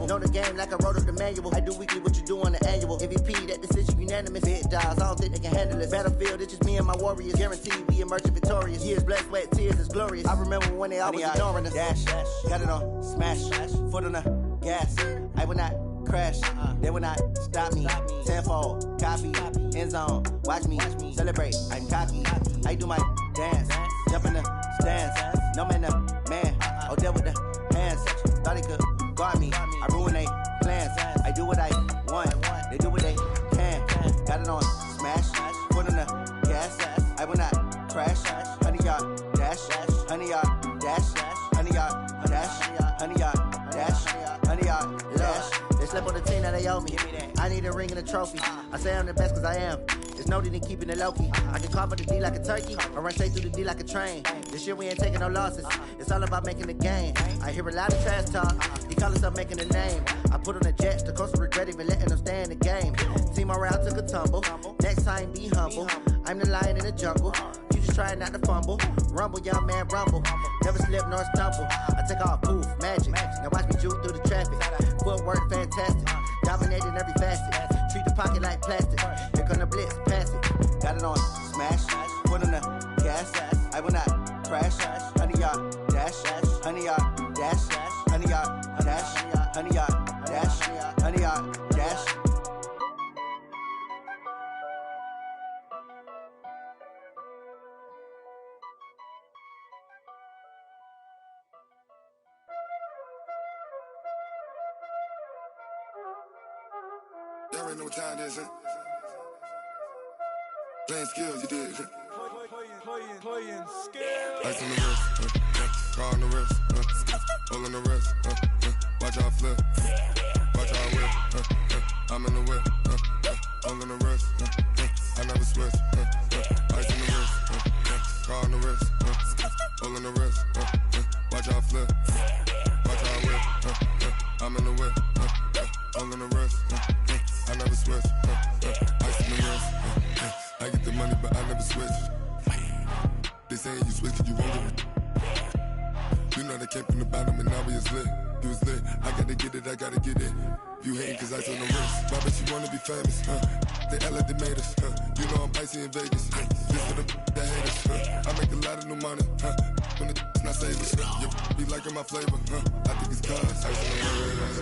Know the game like I wrote up the manual. I do weekly what you do on the annual. MVP, that decision unanimous. Big dogs, I don't think they can handle it. Battlefield, it's just me and my warriors. Guaranteed we emerging victorious. Years, blood, sweat, tears is glorious. I remember when they always ignoring us. Dash, got it on, smash, foot on the gas. I will not crash, they will not stop me. Tenfold, copy, end zone, watch me celebrate. I'm cocky, I do my dance, jump in the stands. No man, the man, oh, there with the hands. Thought he could guard me, I ruin they plans. I do what I want, they do what they can. Got it on, smash, foot on the gas. I will not crash, 100 yard dash, 100 yard dash, 100 yard dash, 100 yard dash, 100 yard dash. They slept on the team that they owe me. I need a ring and a trophy. I say I'm the best cause I am. There's no need in keeping it low-key. I can carve up the D like a turkey or run straight through the D like a train. This year we ain't taking no losses. It's all about making the game. I hear a lot of trash talk. He call himself making a name. I put on the Jets. The coach will regret even letting them stay in the game. Team morale took a tumble. Next time be humble. I'm the lion in the jungle. You just trying not to fumble. Rumble, young man, rumble. Never slip nor stumble. I take off, poof, magic. Now watch me juke through the traffic. Footwork fantastic. Dominating every facet. Treat the pocket like plastic. Here come the blitz, pass it. Got it on, smash. Foot on the gas. I will not crash. 100 yard dash. 100 yard dash. 100 yard dash. 100 yard dash. 100 yard dash. Y'all already know what time it is, huh? Playing skills, you did. Playing skills. Ice on the wrist, car on the wrist, hole on the wrist, watch how I flip, watch how I whip, I'm in the whip, hole on the wrist, I never switch, ice on the wrist, car on the wrist, hole on the wrist, watch how I flip, watch how I whip, I'm in the whip, hole on the wrist, I never switch, ice on the wrist, I get the money but I never switch. They saying you switch cause you won't get it. You know they came from the bottom and now we is lit. You was lit, I gotta get it, I gotta get it. You hating cause ice on the wrist. Why bet you wanna be famous, They act like they made us, You know I'm icy in Vegas, This for the that hate us, I make a lot of new money, When the not savers, You be liking my flavor, I think it's cause ice on the wrist,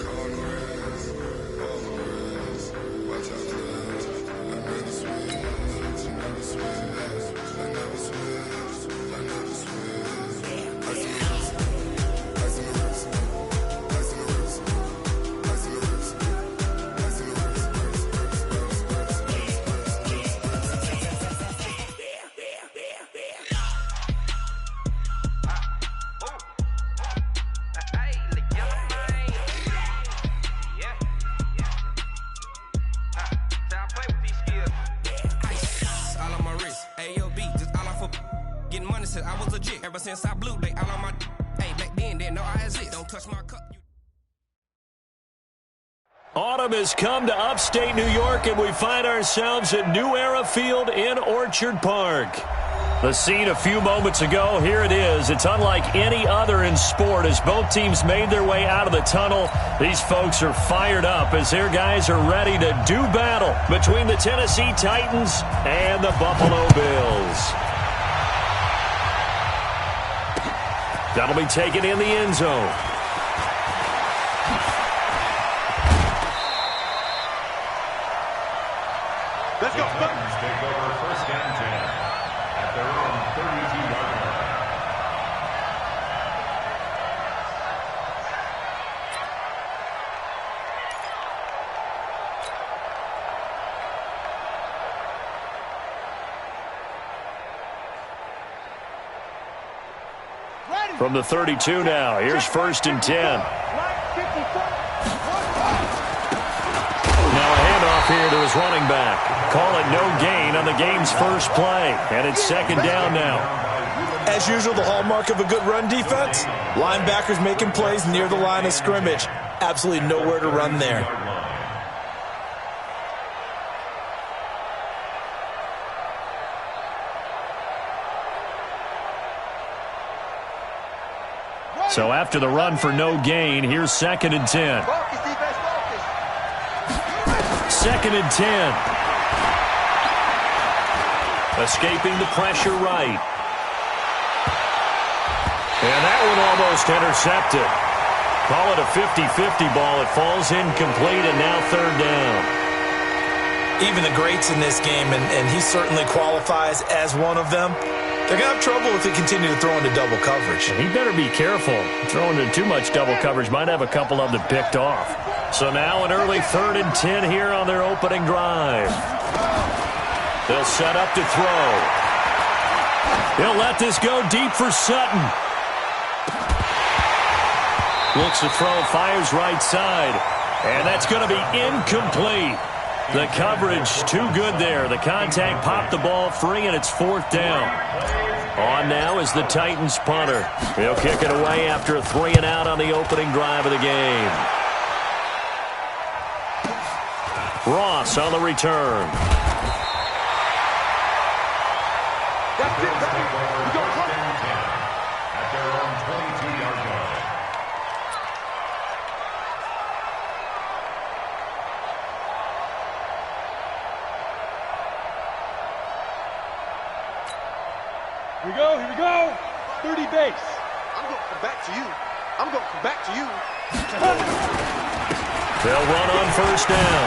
car on the wrist, all on the wrist, watch out for this. I never switch, I never switch, I never switch, I never switch. Ice on the wrist, ice on the wrist, ice on the wrist, ice on the wrist, ice on the wrist, Getting money since I was legit. Ever since I blew, they all on my. Hey, back then, didn't know I exist. Don't touch my cup. Autumn has come to upstate New York, and we find ourselves at New Era Field in Orchard Park. The scene a few moments ago, here it is. It's unlike any other in sport as both teams made their way out of the tunnel. These folks are fired up as their guys are ready to do battle between the Tennessee Titans and the Buffalo Bills. That'll be taken in the end zone. Let's go. Titans take over first and 10 at their own 32-yard line. From the 32 now, here's first and 10. Now a handoff here to his running back. Call it no gain on the game's first play, and it's second down now. As usual, the hallmark of a good run defense, linebackers making plays near the line of scrimmage. Absolutely nowhere to run there. So after the run for no gain, here's 2nd and 10. Focus, defense, focus. 2nd and 10. Escaping the pressure right. And that one almost intercepted. Call it a 50-50 ball. It falls incomplete, and now 3rd down. Even the greats in this game, and he certainly qualifies as one of them, they're going to have trouble if they continue to throw into double coverage. He better be careful. Throwing into too much double coverage might have a couple of them picked off. So now an early 3rd and 10 here on their opening drive. They'll set up to throw. He'll let this go deep for Sutton. Looks to throw, fires right side. And that's going to be incomplete. The coverage too good there. The contact popped the ball free, and it's 4th down. On now is the Titans punter. He'll kick it away after a 3 and out on the opening drive of the game. Ross on the return. That's it, baby. We go first and 10 at their own 22-yard line. Here we go. 30 base. I'm going to come back to you. I'm going to come back to you. They'll run on 1st down.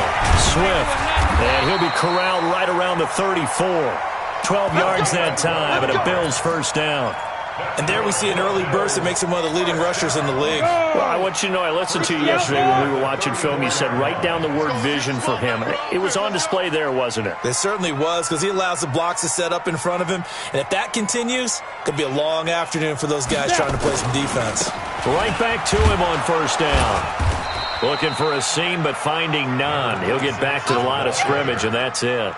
Swift. And he'll be corralled right around the 34. 12 yards that time, and a Bills 1st down. And there we see an early burst that makes him one of the leading rushers in the league. Well, I want you to know, I listened to you yesterday when we were watching film. You said write down the word vision for him. It was on display there, wasn't it? It certainly was, because he allows the blocks to set up in front of him. And if that continues, it could be a long afternoon for those guys trying to play some defense. Right back to him on 1st down. Looking for a seam, but finding none. He'll get back to the line of scrimmage, and that's it.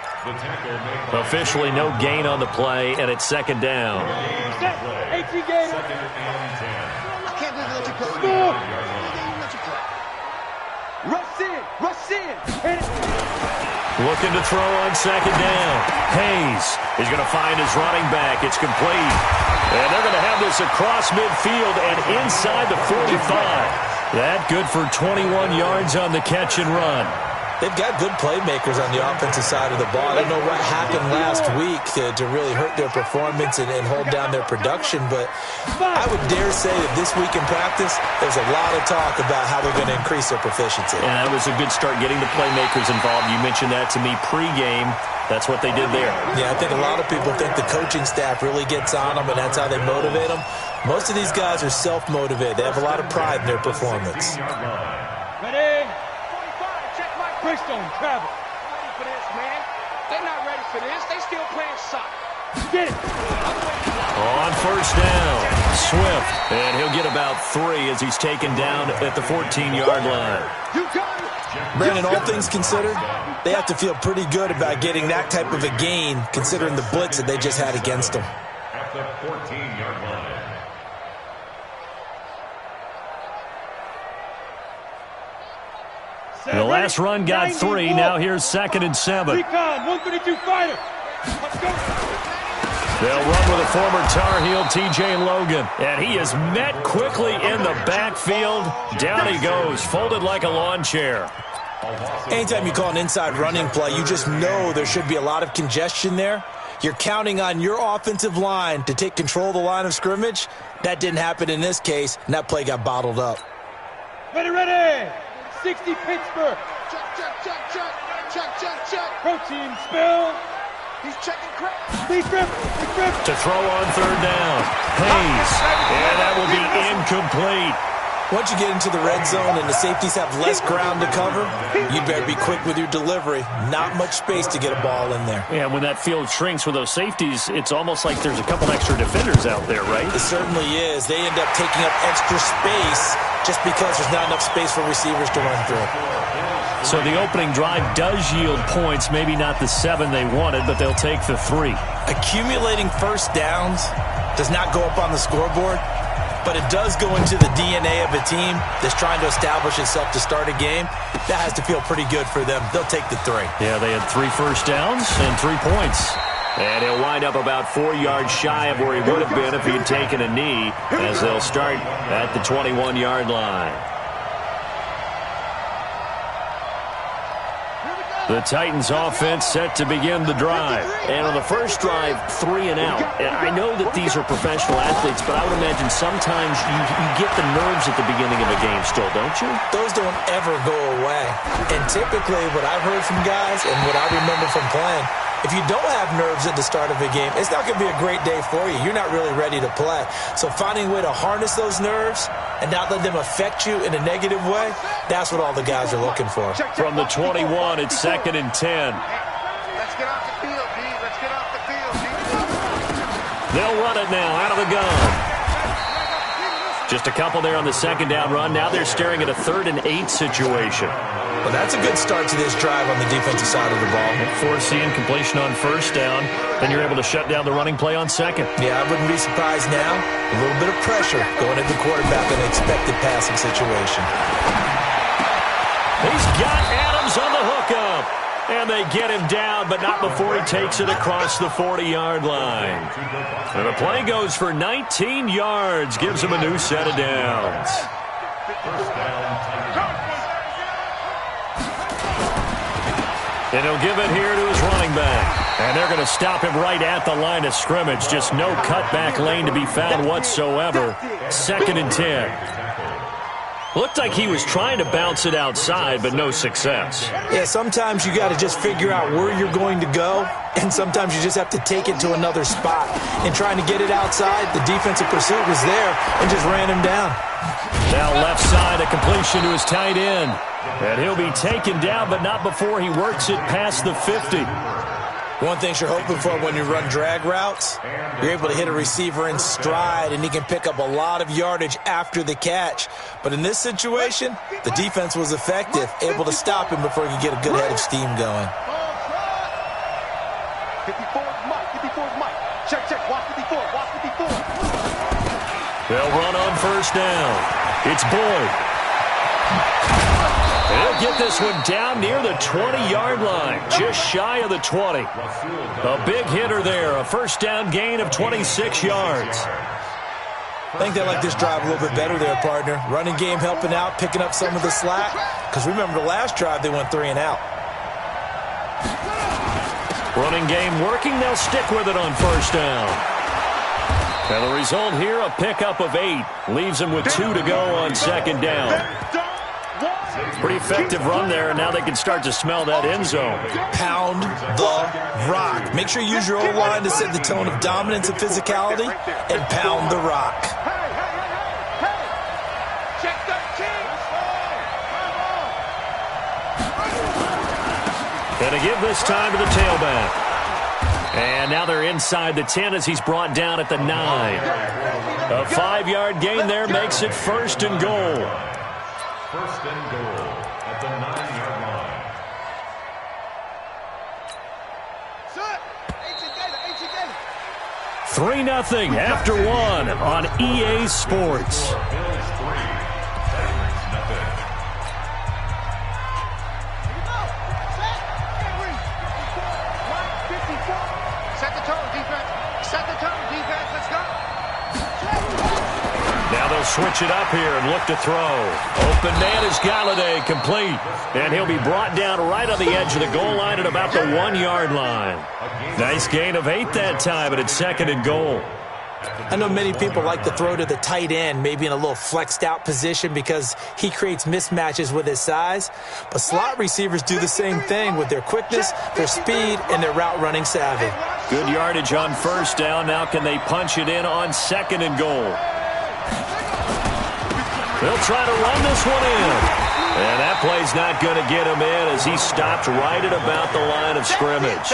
Officially no gain on the play, and it's 2nd down. 18 games. I can't believe they let you play. Score. Rush in. Rush in. Looking to throw on 2nd down. Hayes is going to find his running back. It's complete. And they're going to have this across midfield and inside the 45. That good for 21 yards on the catch and run. They've got good playmakers on the offensive side of the ball. I don't know what happened last week to really hurt their performance and hold down their production, but I would dare say that this week in practice, there's a lot of talk about how they're going to increase their proficiency. And that was a good start getting the playmakers involved. You mentioned that to me pregame. That's what they did there. Yeah, I think a lot of people think the coaching staff really gets on them, and that's how they motivate them. Most of these guys are self-motivated. They have a lot of pride in their performance. Ready? Bristol, travel. Ready for this, man. They're not ready for this. They still playing soccer. Get it. On 1st down, Swift. And he'll get about 3 as he's taken down at the 14-yard line. You got it. Brandon, all things considered, they have to feel pretty good about getting that type of a gain, considering the blitz that they just had against them. At the 14-yard line. The last run got 3. Now here's 2nd and 7. Recon, 132 fighter. Let's go. They'll run with a former Tar Heel, T.J. Logan. And he is met quickly in the backfield. Down he goes, folded like a lawn chair. Anytime you call an inside running play, you just know there should be a lot of congestion there. You're counting on your offensive line to take control of the line of scrimmage. That didn't happen in this case, and that play got bottled up. Ready. 60 Pittsburgh. Check. Protein spill. He's checking crap. Please grip. To throw on 3rd down. Hayes. And that will be incomplete. Once you get into the red zone and the safeties have less ground to cover, you better be quick with your delivery. Not much space to get a ball in there. Yeah, when that field shrinks with those safeties, it's almost like there's a couple extra defenders out there, right? It certainly is. They end up taking up extra space just because there's not enough space for receivers to run through. So the opening drive does yield points, maybe not the 7 they wanted, but they'll take the 3. Accumulating first downs does not go up on the scoreboard, but it does go into the DNA of a team that's trying to establish itself to start a game. That has to feel pretty good for them. They'll take the 3. Yeah, they had 3 first downs and 3 points. And he'll wind up about 4 yards shy of where he would have been if he had taken a knee, as they'll start at the 21-yard line. The Titans offense set to begin the drive. And on the first drive, 3 and out. And I know that these are professional athletes, but I would imagine sometimes you get the nerves at the beginning of a game still, don't you? Those don't ever go away. And typically what I've heard from guys and what I remember from playing, if you don't have nerves at the start of a game, it's not going to be a great day for you. You're not really ready to play. So finding a way to harness those nerves and not let them affect you in a negative way, that's what all the guys are looking for. From the 21, it's 2nd and 10. Let's get off the field, D. Let's get off the field, D. They'll run it now out of the gun. Just a couple there on the second down run. Now they're staring at a 3rd and 8 situation. Well, that's a good start to this drive on the defensive side of the ball. Forcing completion on first down. Then you're able to shut down the running play on second. Yeah, I wouldn't be surprised now. A little bit of pressure going at the quarterback in an expected passing situation. He's got Adams on the hookup. And they get him down, but not before he takes it across the 40-yard line. And the play goes for 19 yards. Gives him a new set of downs. And he'll give it here to his running back. And they're going to stop him right at the line of scrimmage. Just no cutback lane to be found whatsoever. 2nd and 10. Looked like he was trying to bounce it outside, but no success. Yeah, sometimes you got to just figure out where you're going to go, and sometimes you just have to take it to another spot. And trying to get it outside, the defensive pursuit was there and just ran him down. Now left side, a completion to his tight end. And he'll be taken down, but not before he works it past the 50. One thing you're hoping for when you run drag routes, you're able to hit a receiver in stride, and he can pick up a lot of yardage after the catch. But in this situation, the defense was effective, able to stop him before he could get a good head of steam going. 54 Mike. Check. Watch 54. They'll run on first down. It's Boyd. He'll get this one down near the 20-yard line, just shy of the 20. A big hitter there, a first down gain of 26 yards. I think they like this drive a little bit better there, partner. Running game helping out, picking up some of the slack. Because remember the last drive, they went 3 and out. Running game working, they'll stick with it on first down. And the result here, a pickup of 8. Leaves them with 2 to go on second down. Pretty effective run there, and now they can start to smell that end zone. Pound the rock. Make sure you use your O-line to set the tone of dominance and physicality, and pound the rock. Check 13. And to give this time to the tailback. And now they're inside the 10 as he's brought down at the 9. A 5-yard gain there makes it 1st and goal. 1st and goal at the 9-yard line. 3-0 after 1 on EA Sports. Bills 3, Titans nothing. Set the tone, defense. Let's go. Now they'll switch it up here and look to throw. Open man is Galladay, complete. And he'll be brought down right on the edge of the goal line at about the 1-yard line. Nice gain of 8 that time, but it's 2nd and goal. I know many people like to throw to the tight end, maybe in a little flexed out position because he creates mismatches with his size. But slot receivers do the same thing with their quickness, their speed, and their route running savvy. Good yardage on first down. Now can they punch it in on 2nd and goal? They'll try to run this one in. And that play's not going to get him in as he stopped right at about the line of scrimmage.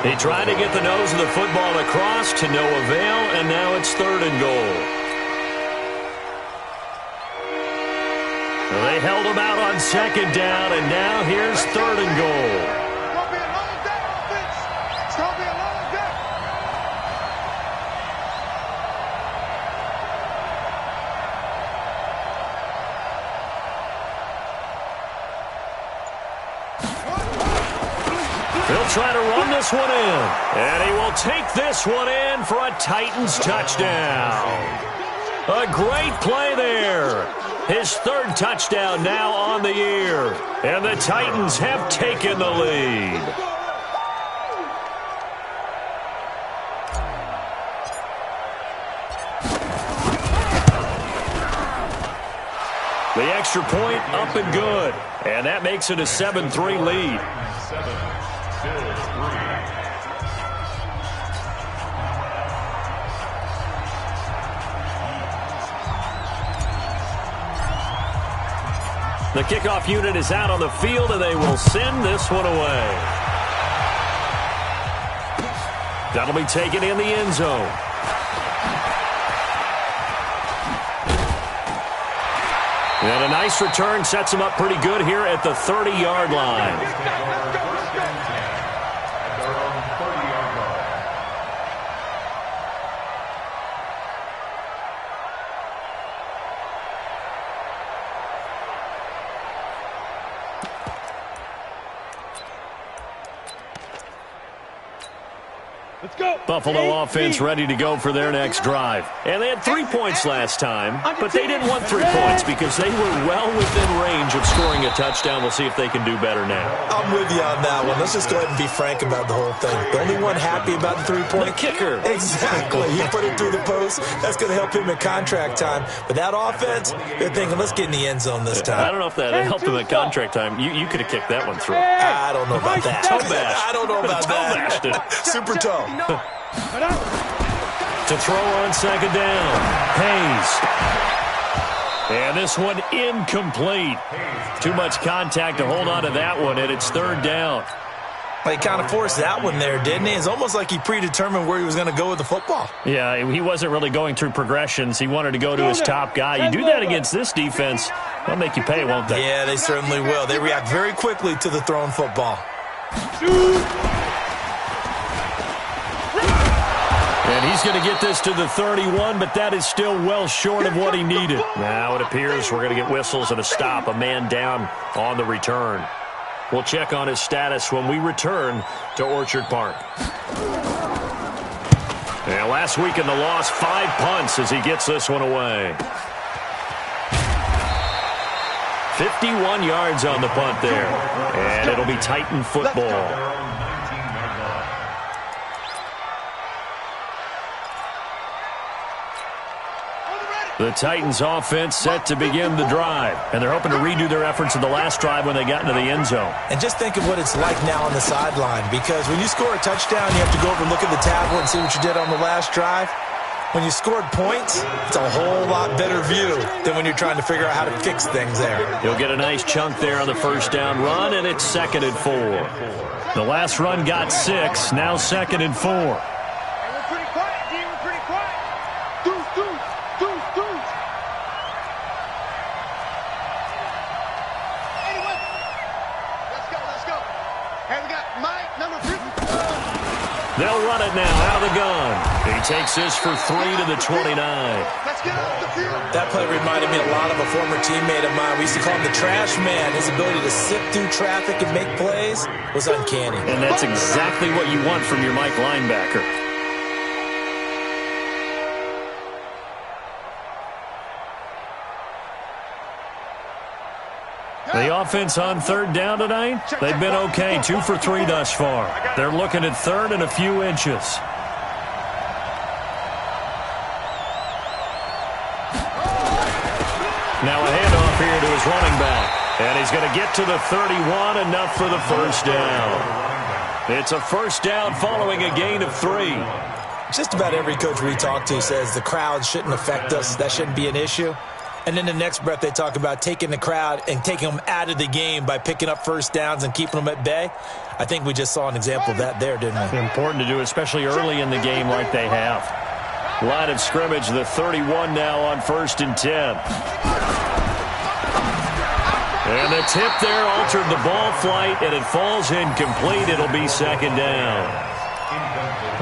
He tried to get the nose of the football across to no avail, and now it's 3rd and goal. Well, they held him out on 2nd down, and now here's 3rd and goal. He'll try to run this one in. And he will take this one in for a Titans touchdown. A great play there. His third touchdown now on the year. And the Titans have taken the lead. The extra point up and good. And that makes it a 7-3 lead. 7-3. The kickoff unit is out on the field, and they will send this one away. That'll be taken in the end zone. And a nice return sets him up pretty good here at the 30-yard line. Let's go. Buffalo offense ready to go for their next drive. And they had 3 points last time, but they didn't want 3 points because they were well within range of scoring a touchdown. We'll see if they can do better now. I'm with you on that one. Let's just go ahead and be frank about the whole thing. The only one happy about the 3-point? The kicker. Exactly. He put it through the post. That's going to help him in contract time. But that offense, they're thinking, let's get in the end zone this time. I don't know if that helped him at contract time. You could have kicked that one through. I don't know about that. Toe bash. I don't know about that. Toe bashed it. Super toe. To throw on second down. Hayes. And this one incomplete. Too much contact to hold on to that one, and it's third down. Well, he kind of forced that one there, didn't he? It's almost like he predetermined where he was going to go with the football. Yeah, he wasn't really going through progressions. He wanted to go to his top guy. You do that against this defense, they'll make you pay, won't they? Yeah, they certainly will. They react very quickly to the thrown football. And he's going to get this to the 31, but that is still well short of what he needed. Now it appears we're going to get whistles and a stop, a man down on the return. We'll check on his status when we return to Orchard Park. And last week in the loss, 5 punts as he gets this one away. 51 yards on the punt there. And it'll be Titan football. The Titans offense set to begin the drive, and they're hoping to redo their efforts in the last drive when they got into the end zone. And just think of what it's like now on the sideline, because when you score a touchdown, you have to go over and look at the tablet and see what you did on the last drive. When you scored points, it's a whole lot better view than when you're trying to figure out how to fix things there. You'll get a nice chunk there on the first down run, and it's 2nd and 4. The last run got 6, now 2nd and 4. They'll run it now out of the gun. He takes this for 3 to the 29. That play reminded me a lot of a former teammate of mine. We used to call him the trash man. His ability to sift through traffic and make plays was uncanny. And that's exactly what you want from your Mike linebacker. The offense on third down tonight, they've been okay, 2 for 3 thus far. They're looking at third and a few inches. Now a handoff here to his running back. And he's going to get to the 31, enough for the first down. It's a first down following a gain of 3. Just about every coach we talk to says the crowd shouldn't affect us. That shouldn't be an issue. And then the next breath they talk about taking the crowd and taking them out of the game by picking up first downs and keeping them at bay. I think we just saw an example of that there, didn't we? Important to do, especially early in the game like they have. Line of scrimmage, the 31 now on 1st and 10. And the tip there altered the ball flight, and it falls incomplete. It'll be 2nd down.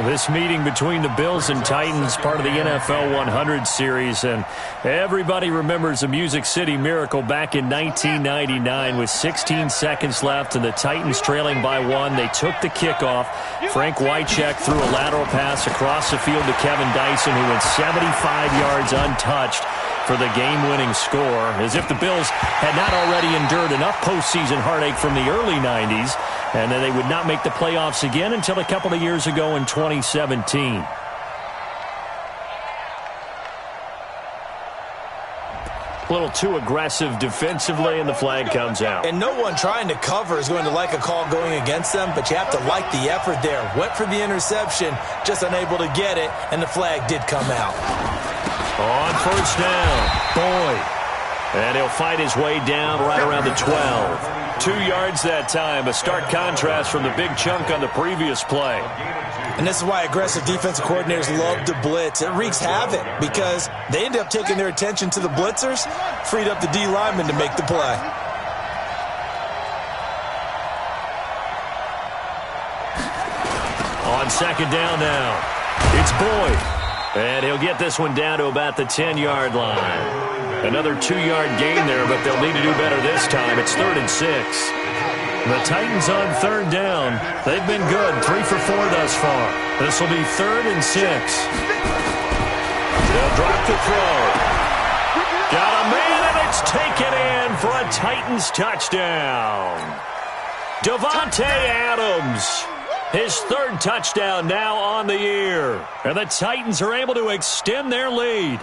This meeting between the Bills and Titans, part of the NFL 100 series, and everybody remembers the Music City Miracle back in 1999 with 16 seconds left and the Titans trailing by 1. They took the kickoff. Frank Wycheck threw a lateral pass across the field to Kevin Dyson, who went 75 yards untouched for the game-winning score, as if the Bills had not already endured enough postseason heartache from the early 90s, and then they would not make the playoffs again until a couple of years ago in 2017. A little too aggressive defensively, and the flag comes out. And no one trying to cover is going to like a call going against them, but you have to like the effort there. Went for the interception, just unable to get it, and the flag did come out. On first down, Boyd. And he'll fight his way down right around the 12. 2 yards that time, a stark contrast from the big chunk on the previous play. And this is why aggressive defensive coordinators love to blitz. It wreaks havoc because they end up taking their attention to the blitzers, freed up the D lineman to make the play. On second down now, it's Boyd. And he'll get this one down to about the 10-yard line. Another 2-yard gain there, but they'll need to do better this time. It's 3rd and 6. The Titans on third down. They've been good, 3 for 4 thus far. This will be 3rd and 6. They'll drop the throw. Got a man, and it's taken in for a Titans touchdown. Davante Adams. His 3rd touchdown now on the year. And the Titans are able to extend their lead.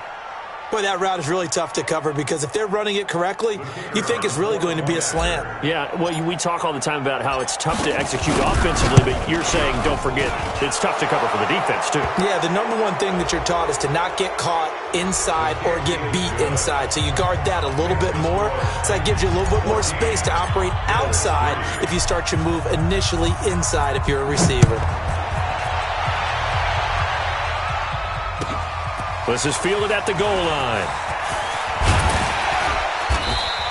Boy, that route is really tough to cover because if they're running it correctly, you think it's really going to be a slant. Yeah, well, we talk all the time about how it's tough to execute offensively, but you're saying, don't forget, it's tough to cover for the defense, too. Yeah, the number one thing that you're taught is to not get caught inside or get beat inside. So you guard that a little bit more. So that gives you a little bit more space to operate outside if you start your move initially inside if you're a receiver. This is fielded at the goal line.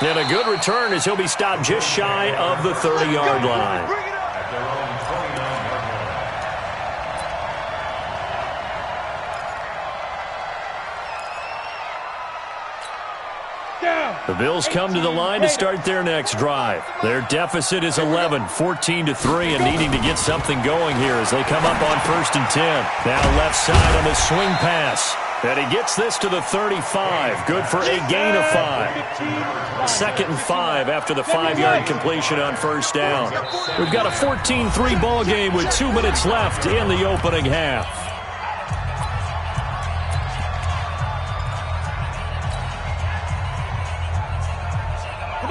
And a good return as he'll be stopped just shy of the 30-yard line. At their own 29-yard line. The Bills come to the line to start their next drive. Their deficit is 11, 14-3, and needing to get something going here as they come up on 1st and 10. Now left side on the swing pass. And he gets this to the 35. Good for a gain of 5. 2nd and 5 after the 5-yard completion on first down. We've got a 14-3 ball game with 2 minutes left in the opening half.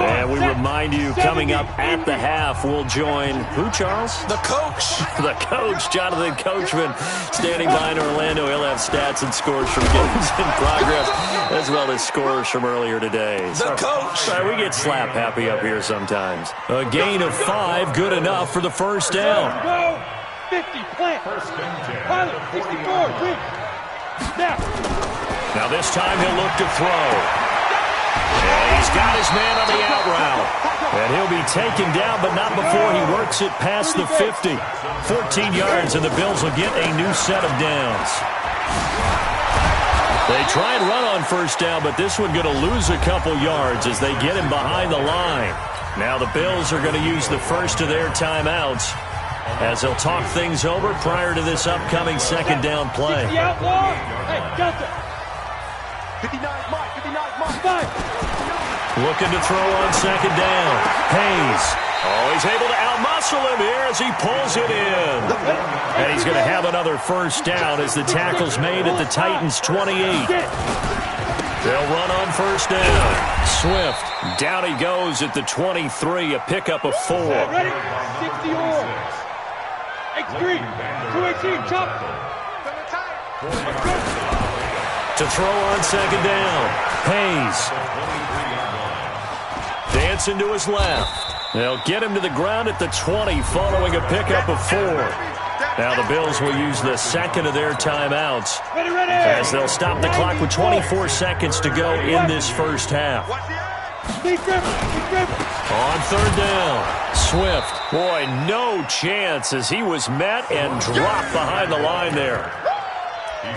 And we remind you, coming up at the half, we'll join who, Charles? The coach. The coach, Jonathan Coachman, standing by in Orlando. He'll have stats and scores from games in progress, as well as scores from earlier today. The coach. Sorry, we get slap happy up here sometimes. A gain of 5, good enough for the first down. Go. 50, plant. Pilot, 64, win. Snap. Now this time he'll look to throw. And he's got his man on the out route. And he'll be taken down, but not before he works it past the 50. 14 yards, and the Bills will get a new set of downs. They try and run on first down, but this one going to lose a couple yards as they get him behind the line. Now the Bills are going to use the first of their timeouts as they'll talk things over prior to this upcoming second down play. The outlaw. Hey, Delta. 59, Mike, 5. Looking to throw on second down. Hayes. Oh, he's able to outmuscle him here as he pulls it in. And he's going to have another first down as the tackle's made at the Titans' 28. They'll run on first down. Swift. Down he goes at the 23, a pickup of 4. Ready? 60 or. X3. 218, chop. To throw on second down. Hayes. Dancing to his left. They'll get him to the ground at the 20 following a pickup of 4. Now the Bills will use the second of their timeouts as they'll stop the clock with 24 seconds to go in this first half. Stay grip. On third down, Swift. Boy, no chance as he was met and dropped behind the line there.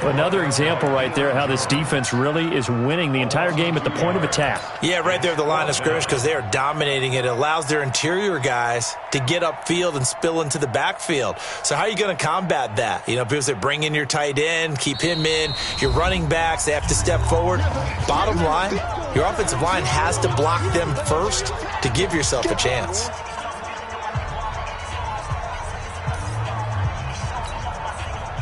Another example right there how this defense really is winning the entire game at the point of attack. Yeah, right there at the line of scrimmage because they are dominating it. It allows their interior guys to get upfield and spill into the backfield. So how are you going to combat that? You know, because they bring in your tight end, keep him in. Your running backs, they have to step forward. Bottom line, your offensive line has to block them first to give yourself a chance.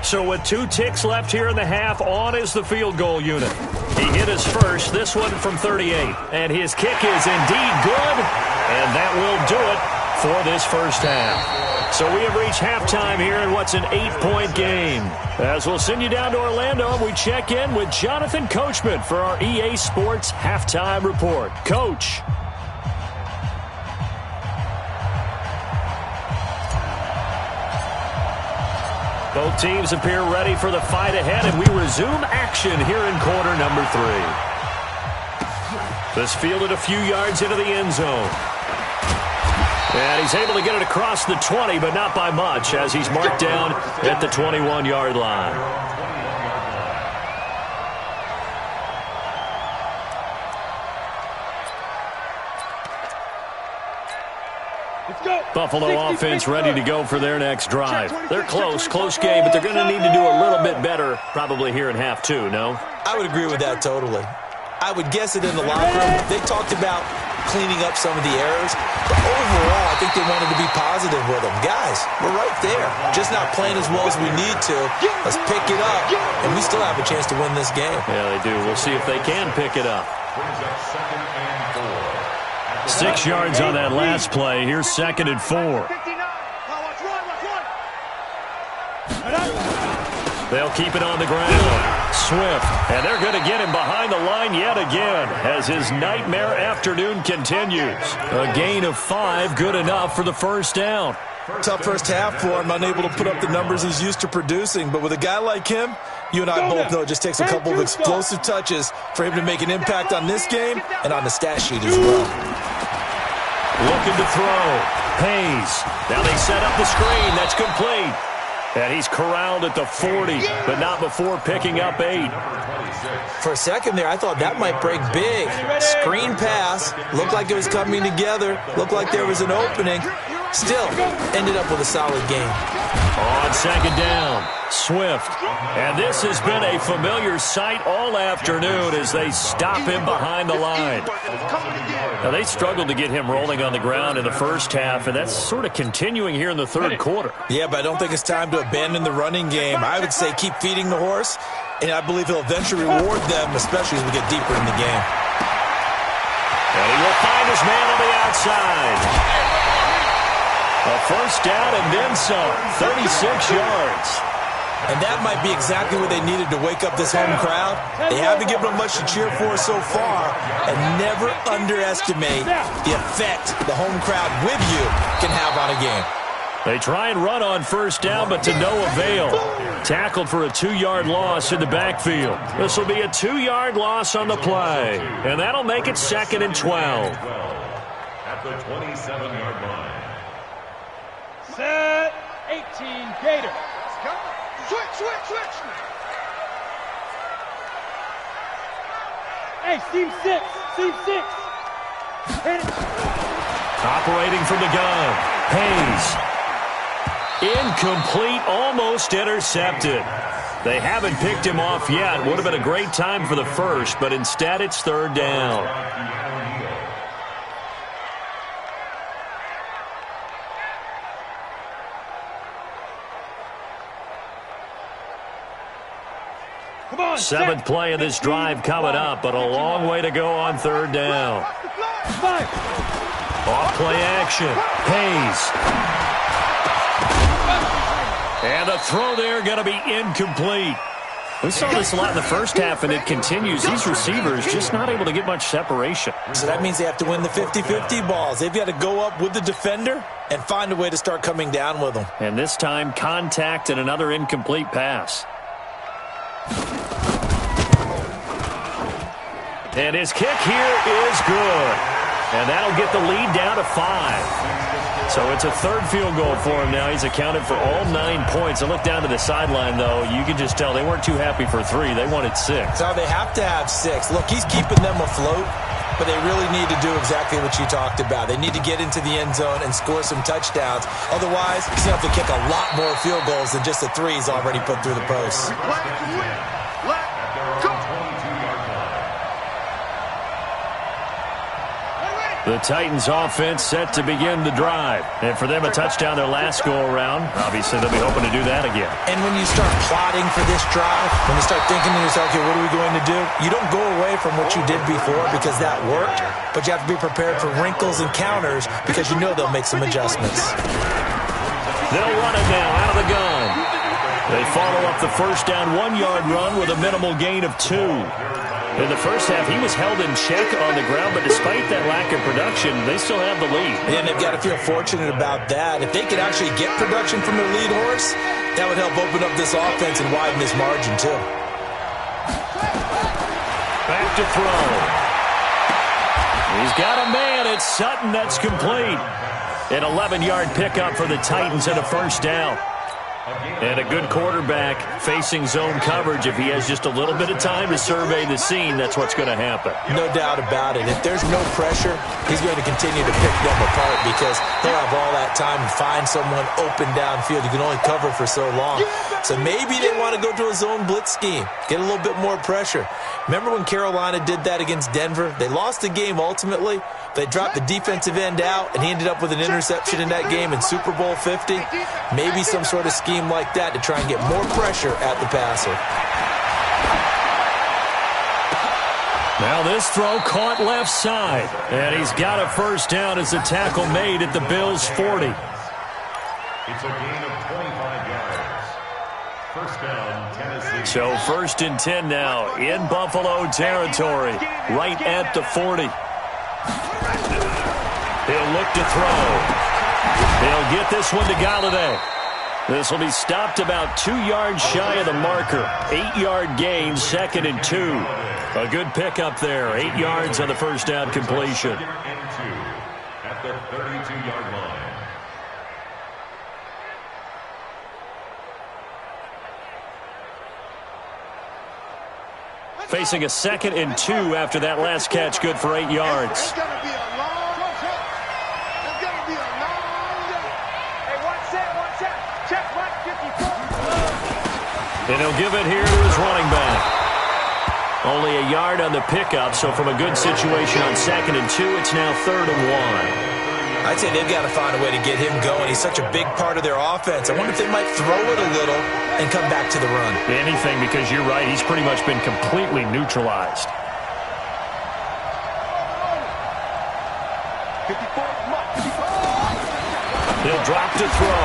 So with 2 ticks left here in the half, on is the field goal unit. He hit his first, this one from 38. And his kick is indeed good, and that will do it for this first half. So we have reached halftime here in what's an 8-point game. As we'll send you down to Orlando, and we check in with Jonathan Coachman for our EA Sports Halftime Report. Coach. Both teams appear ready for the fight ahead, and we resume action here in quarter number 3. This fielded a few yards into the end zone. And he's able to get it across the 20, but not by much, as he's marked down at the 21-yard line. Buffalo offense ready to go for their next drive. They're close game, but they're going to need to do a little bit better probably here in half 2, no? I would agree with that totally. I would guess it in the locker room. They talked about cleaning up some of the errors, but overall, I think they wanted to be positive with them. Guys, we're right there. Just not playing as well as we need to. Let's pick it up, and we still have a chance to win this game. Yeah, they do. We'll see if they can pick it up. 6 yards on that last play. Here's 2nd and 4. They'll keep it on the ground. Swift, and they're going to get him behind the line yet again as his nightmare afternoon continues. A gain of 5, good enough for the first down. Tough first half for him, unable to put up the numbers he's used to producing. But with a guy like him, you and I both know it just takes a couple of explosive touches for him to make an impact on this game and on the stat sheet as well. Looking to throw. Hayes. Now they set up the screen. That's complete. And he's corralled at the 40, but not before picking up 8. For a second there, I thought that might break big. Screen pass. Looked like it was coming together. Looked like there was an opening. Still, ended up with a solid game. On 2nd down, Swift. And this has been a familiar sight all afternoon as they stop him behind the line. Now, they struggled to get him rolling on the ground in the first half, and that's sort of continuing here in the third quarter. Yeah, but I don't think it's time to abandon the running game. I would say keep feeding the horse, and I believe he'll eventually reward them, especially as we get deeper in the game. And he will find his man on the outside. A first down and then some, 36 yards. And that might be exactly what they needed to wake up this home crowd. They haven't given them much to cheer for so far, and never underestimate the effect the home crowd with you can have on a game. They try and run on first down, but to no avail. Tackled for a 2-yard loss in the backfield. This will be a 2-yard loss on the play, and that'll make it 2nd and 12. At the 27-yard line. Set 18 Gator. Switch. Hey, Team 6. Hit it. Operating from the gun. Hayes. Incomplete, almost intercepted. They haven't picked him off yet. Would have been a great time for the first, but instead it's 3rd down. On, 7th play of this drive coming up, but a long way to go on 3rd down. Off play action. Hayes. And the throw there going to be incomplete. We saw this a lot in the first half, and it continues. These receivers just not able to get much separation. So that means they have to win the 50-50 balls. They've got to go up with the defender and find a way to start coming down with them. And this time, contact and another incomplete pass. And his kick here is good. And that'll get the lead down to 5. So it's a third field goal for him now. He's accounted for all 9 points. I look down to the sideline, though. You can just tell they weren't too happy for 3. They wanted 6. So they have to have 6. Look, he's keeping them afloat, but they really need to do exactly what you talked about. They need to get into the end zone and score some touchdowns. Otherwise, he's going to have to kick a lot more field goals than just the 3 he's already put through the post. The Titans offense set to begin the drive. And for them, a touchdown their last go-around. Obviously, they'll be hoping to do that again. And when you start plotting for this drive, when you start thinking to yourself, okay, what are we going to do? You don't go away from what you did before because that worked, but you have to be prepared for wrinkles and counters because you know they'll make some adjustments. They'll run it now out of the gun. They follow up the first down 1-yard run with a minimal gain of 2. In the first half, he was held in check on the ground, but despite that lack of production, they still have the lead. And they've got to feel fortunate about that. If they could actually get production from their lead horse, that would help open up this offense and widen this margin, too. Back to throw. He's got a man. It's Sutton. That's complete. An 11-yard pickup for the Titans and a first down. And a good quarterback facing zone coverage. If he has just a little bit of time to survey the scene, that's what's going to happen. No doubt about it. If there's no pressure, he's going to continue to pick them apart because he'll have all that time to find someone open downfield. You can only cover for so long. So maybe they want to go to a zone blitz scheme, get a little bit more pressure. Remember when Carolina did that against Denver? They lost the game ultimately. They dropped the defensive end out, and he ended up with an interception in that game in Super Bowl 50. Maybe some sort of scheme like that to try and get more pressure at the passer. Now this throw caught left side, and he's got a first down as a tackle made at the Bills' 40. It's a gain of 25 yards. First down, Tennessee. So 1st and 10 now in Buffalo territory, right at the 40. He'll look to throw. He'll get this one to Galladay. This will be stopped about 2 yards shy of the marker. 8-yard gain, 2nd and 2. A good pickup there. 8 yards on the first down completion. At the 32-yard line. Facing a 2nd and 2 after that last catch, good for 8 yards. And he'll give it here to his running back. Only a yard on the pickup, so from a good situation on 2nd and 2, it's now 3rd and 1. I'd say they've got to find a way to get him going. He's such a big part of their offense. I wonder if they might throw it a little and come back to the run. Anything, because you're right, he's pretty much been completely neutralized. He'll drop to throw,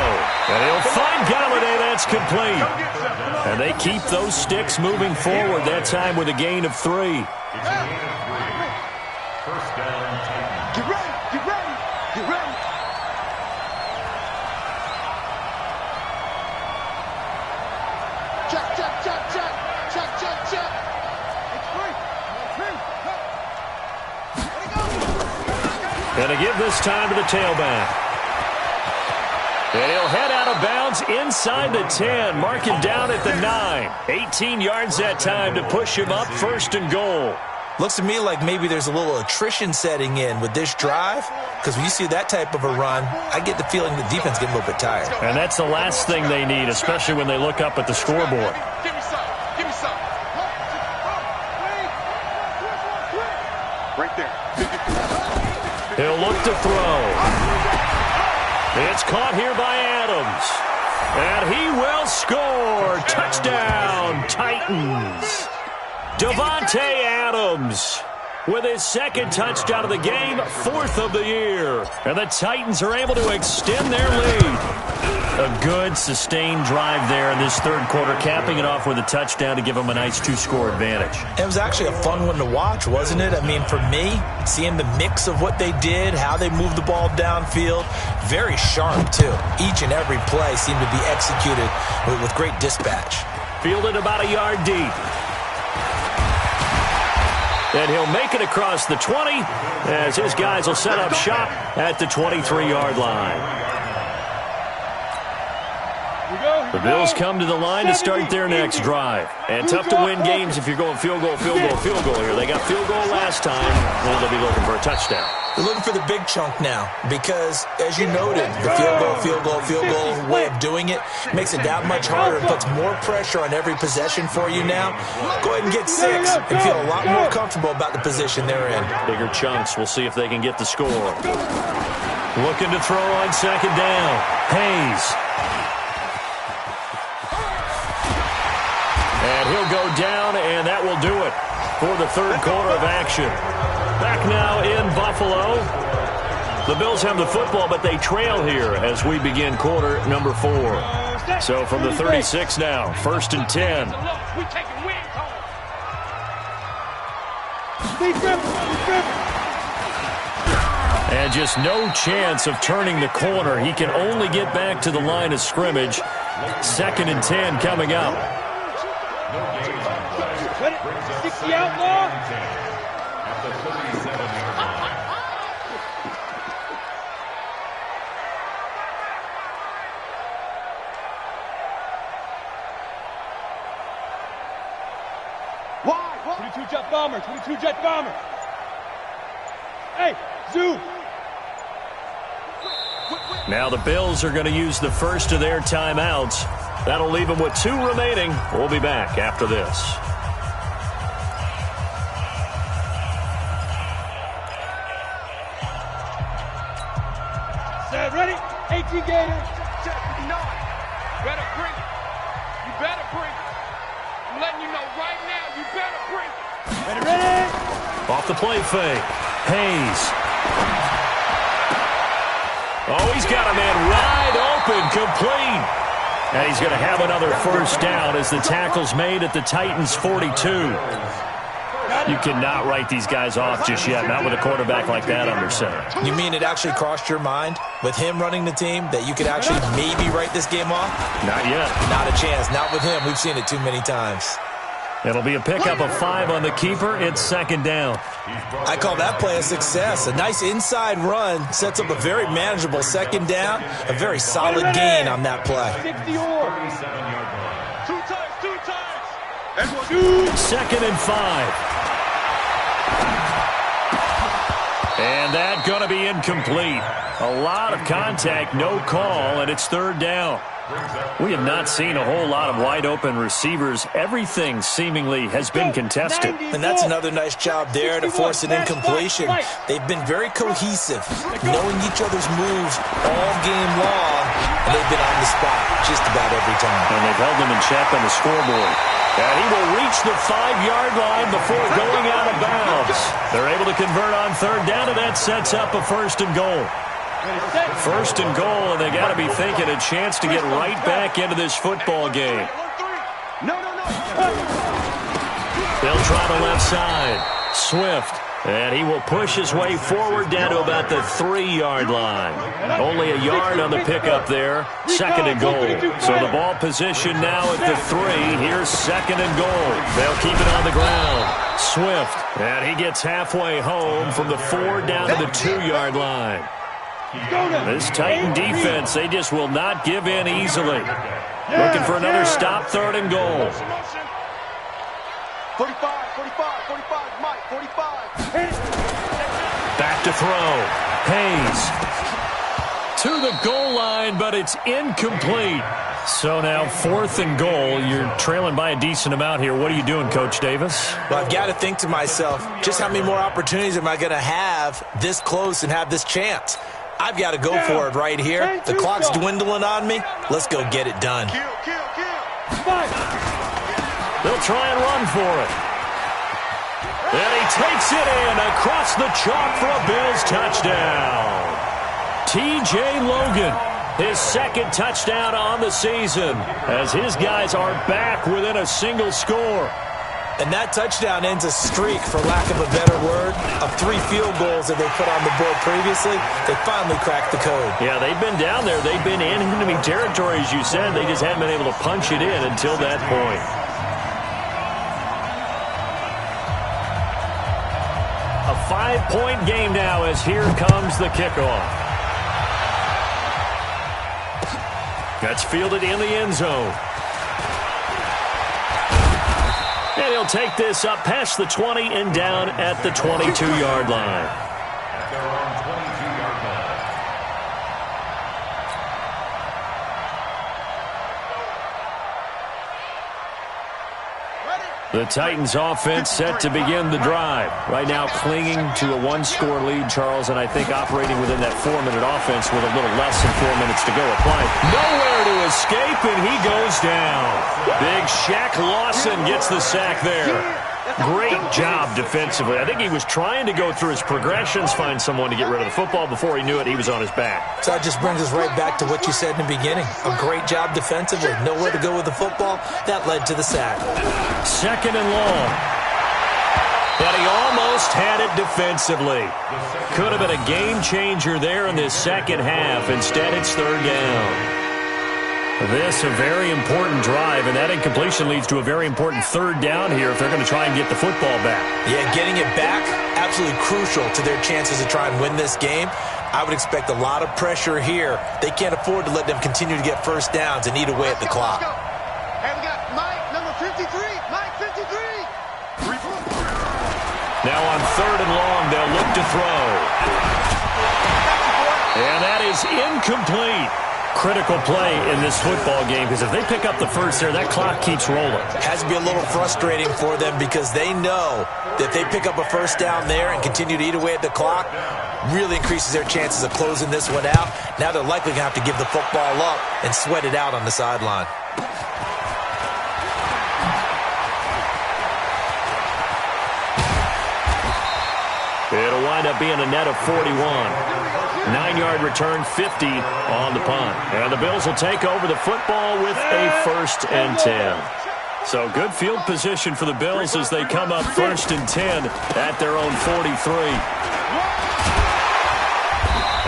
and he'll find Galladay. That's complete. And they keep those sticks moving forward, that time with a gain of 3. It's a gain of 3. First down, Titans. Get ready, get ready, get ready. Check, check, check, check, check, check, check. It's free. And to give this time to the tailback. And he'll head out of bounds inside the 10, mark him down at the 9. 18 yards that time to push him up 1st and goal. Looks to me like maybe there's a little attrition setting in with this drive, because when you see that type of a run, I get the feeling the defense getting a little bit tired. And that's the last thing they need, especially when they look up at the scoreboard. Give me some, give me some. Right there. He'll look to throw. It's caught here by Adams. And he will score. Touchdown, Titans. Devontae Adams with his 2nd touchdown of the game, 4th of the year. And the Titans are able to extend their lead. A good, sustained drive there in this 3rd quarter, capping it off with a touchdown to give them a nice 2-score advantage. It was actually a fun one to watch, wasn't it? I mean, for me, seeing the mix of what they did, how they moved the ball downfield, very sharp, too. Each and every play seemed to be executed with great dispatch. Fielded about a yard deep. And he'll make it across the 20 as his guys will set up shop at the 23-yard line. The Bills come to the line to start their next drive. And tough to win games if you're going field goal here. They got field goal last time. Now they'll be looking for a touchdown. They're looking for the big chunk now because, as you noted, the field goal way of doing it makes it that much harder. It puts more pressure on every possession for you now. Go ahead and get 6 and feel a lot more comfortable about the position they're in. Bigger chunks. We'll see if they can get the score. Looking to throw on second down. Hayes. And he'll go down, and that will do it for the third quarter of action. Back now in Buffalo. The Bills have the football, but they trail here as we begin quarter number 4. So from the 36 now, 1st and 10. And just no chance of turning the corner. He can only get back to the line of scrimmage. 2nd and 10 coming up. 60 outlaw. Why? 22 jet bomber. 22 jet bomber. Hey, zoo. Now the Bills are going to use the first of their timeouts. That'll leave them with 2 remaining. We'll be back after this. Set, ready? 18 Gators. Check, you know it. Better bring it. You better bring it. I'm letting you know right now, you better bring it. Ready? Off the play fake. Hayes. Oh, he's got a man wide open, complete. And he's going to have another first down as the tackle's made at the Titans' 42. You cannot write these guys off just yet, not with a quarterback like that under center. You mean it actually crossed your mind with him running the team that you could actually maybe write this game off? Not yet. Not a chance. Not with him. We've seen it too many times. It'll be a pickup of 5 on the keeper. It's 2nd down. I call that play a success. A nice inside run sets up a very manageable 2nd down. A very solid gain on that play. 2nd and 5. And that going to be incomplete. A lot of contact, no call, and it's 3rd down. We have not seen a whole lot of wide-open receivers. Everything seemingly has been contested. And that's another nice job there to force an incompletion. They've been very cohesive, knowing each other's moves all game long, and they've been on the spot just about every time. And they've held them in check on the scoreboard. And he will reach the 5-yard line before going out of bounds. They're able to convert on 3rd down, and that sets up a 1st and goal. 1st and goal, and they got to be thinking a chance to get right back into this football game. They'll try the left side. Swift, and he will push his way forward down to about the 3-yard line. Only a yard on the pickup there. 2nd and goal. So the ball position now at the 3. Here's 2nd and goal. They'll keep it on the ground. Swift, and he gets halfway home from the 4 down to the 2-yard line. This Titan defense, they just will not give in easily. Looking for another stop, 3rd and goal. 45, Mike, 45. Back to throw. Hayes to the goal line, but it's incomplete. So now 4th and goal. You're trailing by a decent amount here. What are you doing, Coach Davis? Well, I've got to think to myself, just how many more opportunities am I going to have this close and have this chance? I've got to go for it right here. The clock's dwindling on me. Let's go get it done. They'll try and run for it. And he takes it in across the chalk for a Bills touchdown. T.J. Logan, his 2nd touchdown on the season, as his guys are back within a single score. And that touchdown ends a streak, for lack of a better word, of 3 field goals that they put on the board previously. They finally cracked the code. Yeah, they've been down there. They've been in enemy territory, as you said. They just hadn't been able to punch it in until that point. 5-point game now as here comes the kickoff. That's fielded in the end zone. And he'll take this up past the 20 and down at the 22-yard line. At their own 22-yard line. The Titans offense set to begin the drive. Right now clinging to a one-score lead, Charles, and I think operating within that 4-minute offense with a little less than 4 minutes to go applying. Nowhere to escape, and he goes down. Big Shaq Lawson gets the sack there. Great job defensively. I think he was trying to go through his progressions, find someone to get rid of the football. Before he knew it, he was on his back. So that just brings us right back to what you said in the beginning. A great job defensively. Nowhere to go with the football. That led to the sack. 2nd and long. But he almost had it defensively. Could have been a game changer there in this second half. Instead, it's 3rd down. This a very important drive, and that incompletion leads to a very important 3rd down here if they're going to try and get the football back. Yeah, getting it back, absolutely crucial to their chances to try and win this game. I would expect a lot of pressure here. They can't afford to let them continue to get first downs and eat away at the clock. Hey, we got Mike, number 53. Mike, 53. Now on 3rd and long, they'll look to throw. And that is incomplete. Critical play in this football game because if they pick up the first there, that clock keeps rolling. Has to be a little frustrating for them because they know that if they pick up a first down there and continue to eat away at the clock, really increases their chances of closing this one out. Now they're likely going to have to give the football up and sweat it out on the sideline. It'll wind up being a net of 41. 9-yard return, 50 on the punt. And the Bills will take over the football with a 1st and 10. So good field position for the Bills as they come up 1st and 10 at their own 43.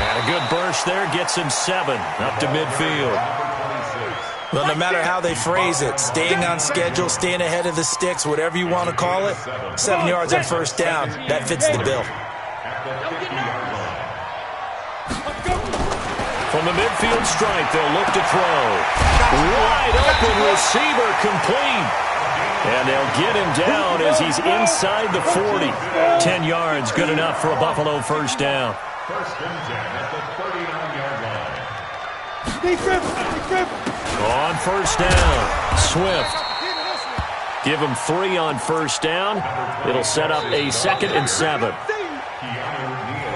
And a good burst there gets him 7 up to midfield. Well, no matter how they phrase it, staying on schedule, staying ahead of the sticks, whatever you want to call it, 7 yards on 1st down, that fits the bill. From the midfield stripe, they'll look to throw. Wide open receiver complete. And they'll get him down as he's inside the 40. 10 yards, good enough for a Buffalo 1st down. 1st and 10 at the 39-yard line. On 1st down, Swift. Give him 3 on 1st down. It'll set up a 2nd and 7.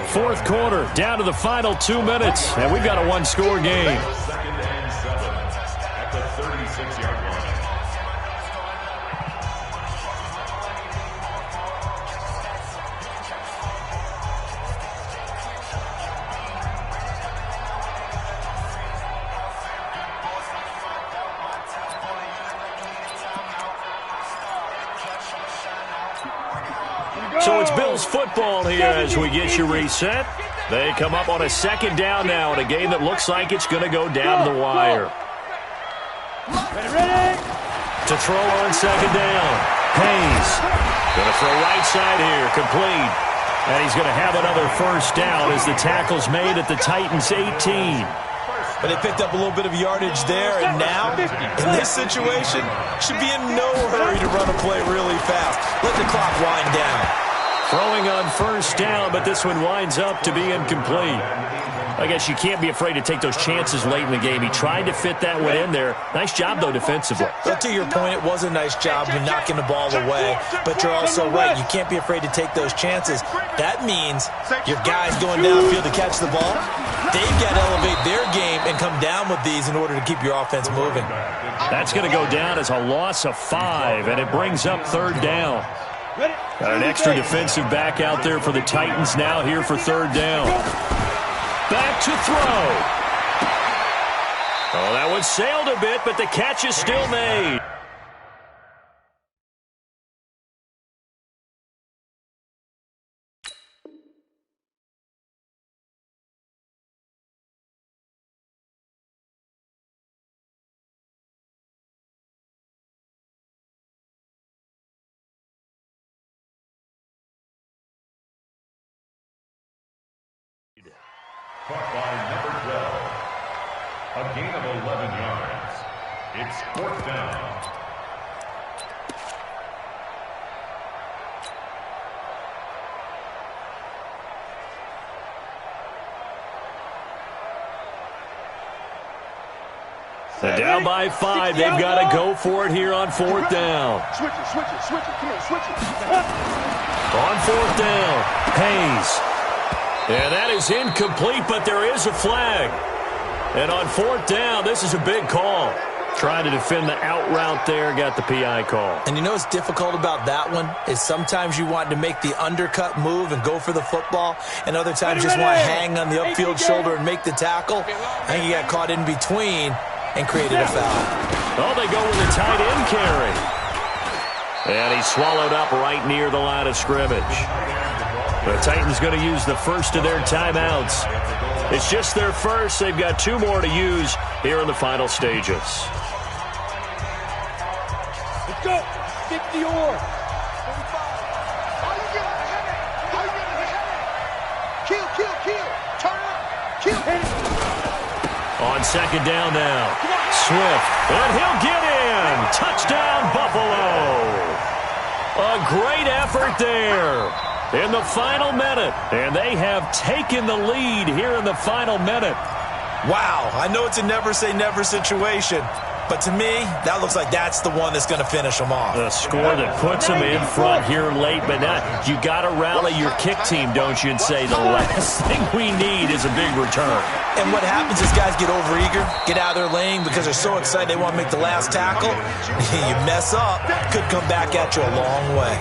4th quarter, down to the final 2 minutes, and we've got a one-score game. 2nd and 7 at the 36-yard line. So it's Bills football here as we get you reset. They come up on a 2nd down now in a game that looks like it's going to go down to the wire. Ready? To throw on 2nd down. Hayes going to throw right side here, complete. And he's going to have another 1st down as the tackle's made at the Titans' 18. But they picked up a little bit of yardage there, and now, in this situation, should be in no hurry to run a play really fast. Let the clock wind down. Throwing on 1st down, but this one winds up to be incomplete. I guess you can't be afraid to take those chances late in the game. He tried to fit that one in there. Nice job, though, defensively. But to your point, it was a nice job of knocking the ball away. But you're also right. You can't be afraid to take those chances. That means your guys going downfield to catch the ball, they've got to elevate their game and come down with these in order to keep your offense moving. That's going to go down as a loss of 5, and it brings up 3rd down. Got an extra defensive back out there for the Titans now here for 3rd down. Back to throw. Oh, that one sailed a bit, but the catch is still made. Caught by number 12. A gain of 11 yards. It's 4th down. They're down by 5. They've got to go for it here on 4th down. Switch it. Come on, switch it. On 4th down, Hayes. And that is incomplete, but there is a flag. And on 4th down, this is a big call. Trying to defend the out route there, got the PI call. And you know what's difficult about that one is sometimes you want to make the undercut move and go for the football, and other times you just want to hang on the upfield shoulder and make the tackle. I think he got caught in between and created a foul. Oh, they go with a tight end carry. And he's swallowed up right near the line of scrimmage. The Titans going to use the first of their timeouts. It's just their first. They've got 2 more to use here in the final stages. Let's go. Get the oar. Kill. Turn up. Kill. On 2nd down now. Swift. And he'll get in. Touchdown, Buffalo. A great effort there in the final minute. And they have taken the lead here in the final minute. Wow, I know it's a never-say-never situation, but to me, that looks like that's the one that's going to finish them off. The score that puts them in front here late, but now you got to rally your kick team, don't you, and say the last thing we need is a big return. And what happens is guys get overeager, get out of their lane because they're so excited they want to make the last tackle. You mess up, could come back at you a long way.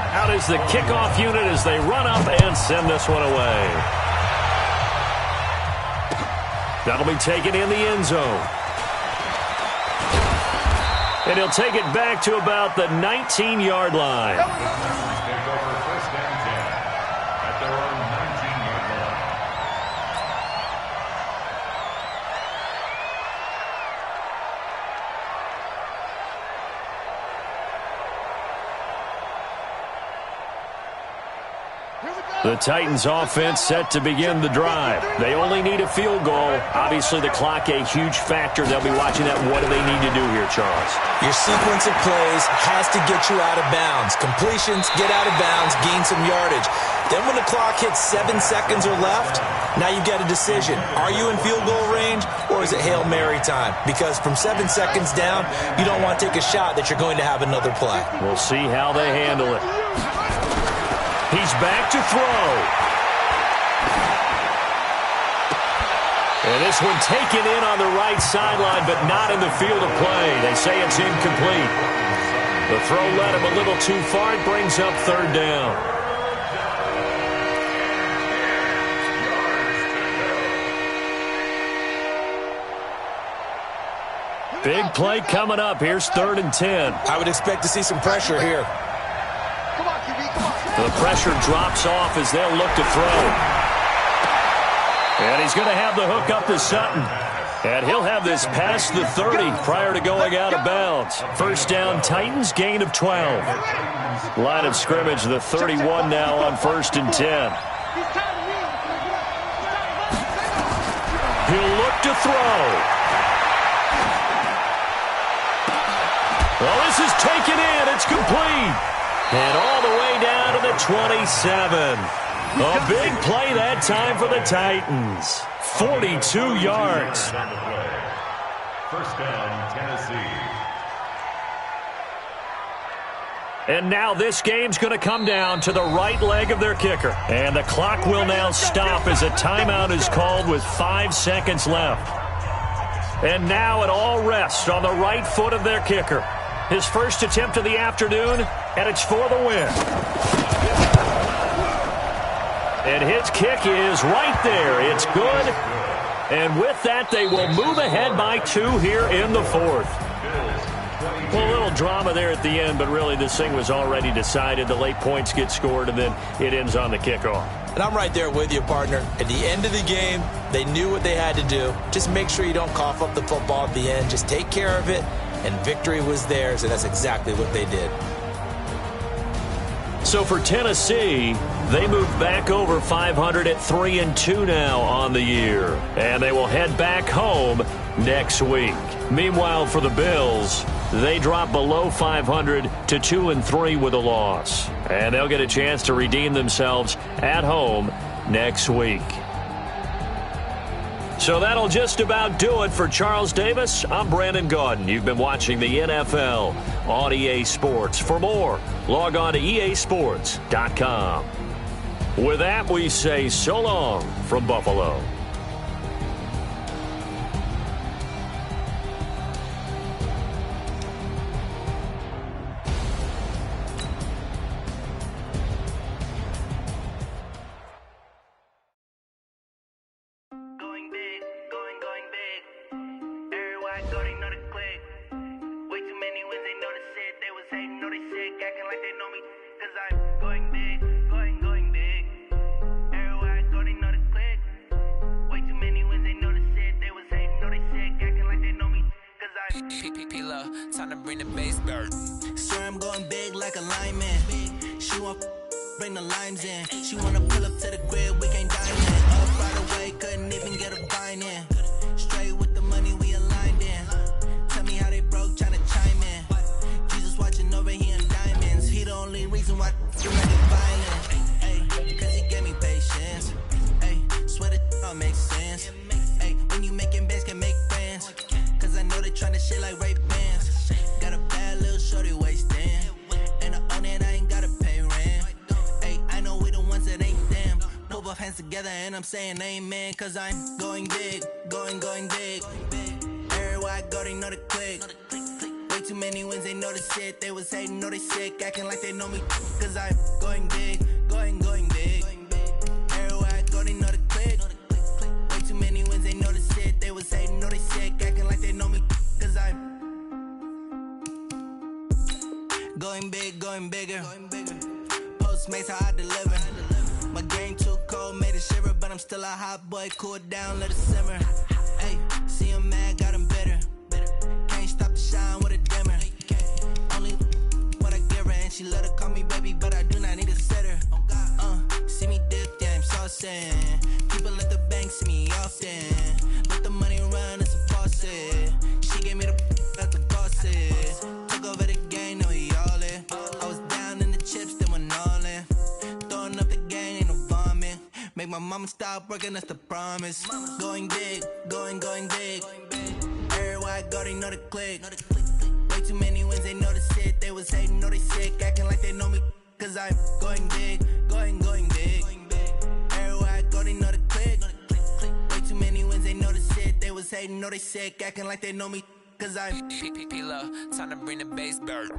Out is the kickoff unit as they run up and send this one away. That'll be taken in the end zone. And he'll take it back to about the 19-yard line. Take over 1st and 10 at their own 19-yard line. The Titans offense set to begin the drive. They only need a field goal. Obviously, the clock a huge factor. They'll be watching that. What do they need to do here, Charles? Your sequence of plays has to get you out of bounds. Completions, get out of bounds, gain some yardage. Then when the clock hits 7 seconds or left, now you've got a decision. Are you in field goal range or is it Hail Mary time? Because from 7 seconds down, you don't want to take a shot that you're going to have another play. We'll see how they handle it. He's back to throw. And this one taken in on the right sideline, but not in the field of play. They say it's incomplete. The throw led him a little too far. It brings up 3rd down. Big play coming up. Here's 3rd and 10. I would expect to see some pressure here. The pressure drops off as they'll look to throw. And he's going to have the hook up to Sutton. And he'll have this past the 30 prior to going out of bounds. 1st down, Titans, gain of 12. Line of scrimmage, the 31 now on 1st and 10. He'll look to throw. Well, this is taken in. It's complete. And all the way down to the 27. A big play that time for the Titans. 42 yards. 1st down, Tennessee. And now this game's going to come down to the right leg of their kicker. And the clock will now stop as a timeout is called with 5 seconds left. And now it all rests on the right foot of their kicker. His first attempt of the afternoon, and it's for the win. And his kick is right there. It's good. And with that, they will move ahead by 2 here in the 4th. Well, a little drama there at the end, but really this thing was already decided. The late points get scored, and then it ends on the kickoff. And I'm right there with you, partner. At the end of the game, they knew what they had to do. Just make sure you don't cough up the football at the end. Just take care of it. And victory was theirs, and that's exactly what they did. So for Tennessee, they moved back over 500 at 3-2 now on the year. And they will head back home next week. Meanwhile, for the Bills, they drop below 500 to 2-3 with a loss. And they'll get a chance to redeem themselves at home next week. So that'll just about do it for Charles Davis. I'm Brandon Gaudin. You've been watching the NFL on EA Sports. For more, log on to easports.com. With that, we say so long from Buffalo. Time to bring the bass bird. Swear I'm going big like a lineman. She want bring the limes in. She wanna pull up to the crib, we can't dine in. Up right away, couldn't even get a vine in. Straight with the money we aligned in. Tell me how they broke, tryna chime in. Jesus watching over here in diamonds. He the only reason why you make it violent. Ay, cause he gave me patience. Ay, swear that all makes sense. Ay, when you making bands can make friends. Cause I know they tryna shit like Ray Bans. Got a bad little shorty wasting. And I own it, I ain't gotta pay rent. Ay, I know we the ones that ain't them. Pull both hands together and I'm saying amen. Cause I'm going big, going big. Everywhere I go, they know the click. Way too many wins, they know the shit. They was hating, know they sick, acting like they know me. Cause I'm going big, going big. Everywhere I go, they know the click. Way too many wins, they know the shit. They was hating, know they sick, acting like they know me. Cause I'm going big, going bigger. Postmates, how I deliver. My game too cold, made it shiver. But I'm still a hot boy, cool it down, let it simmer. Hey, see him mad, got him bitter. Can't stop the shine with a dimmer. Only what I give her, and she let her call me baby, but I do not need a sitter. See me dip, yeah, I'm saucing. People at the bank see me often. Let the money run, it's a faucet. She gave me the at the bosses. Took over the game, now we all in. I was down in the chips, then went all in. Throwing up the game, ain't no vomit. Make my mama stop working, that's the promise. Going big, going big. Everywhere I go, they know the click. Way too many wins, they know the shit. They was hating, know they sick, acting like they know me. Cause I'm going big, going big. Everywhere I go, they know the click. Way too many wins, they know the shit. They was hating, know they sick, acting like they know me. Cause I'm P-P-P-Lo, time to bring the bass bird.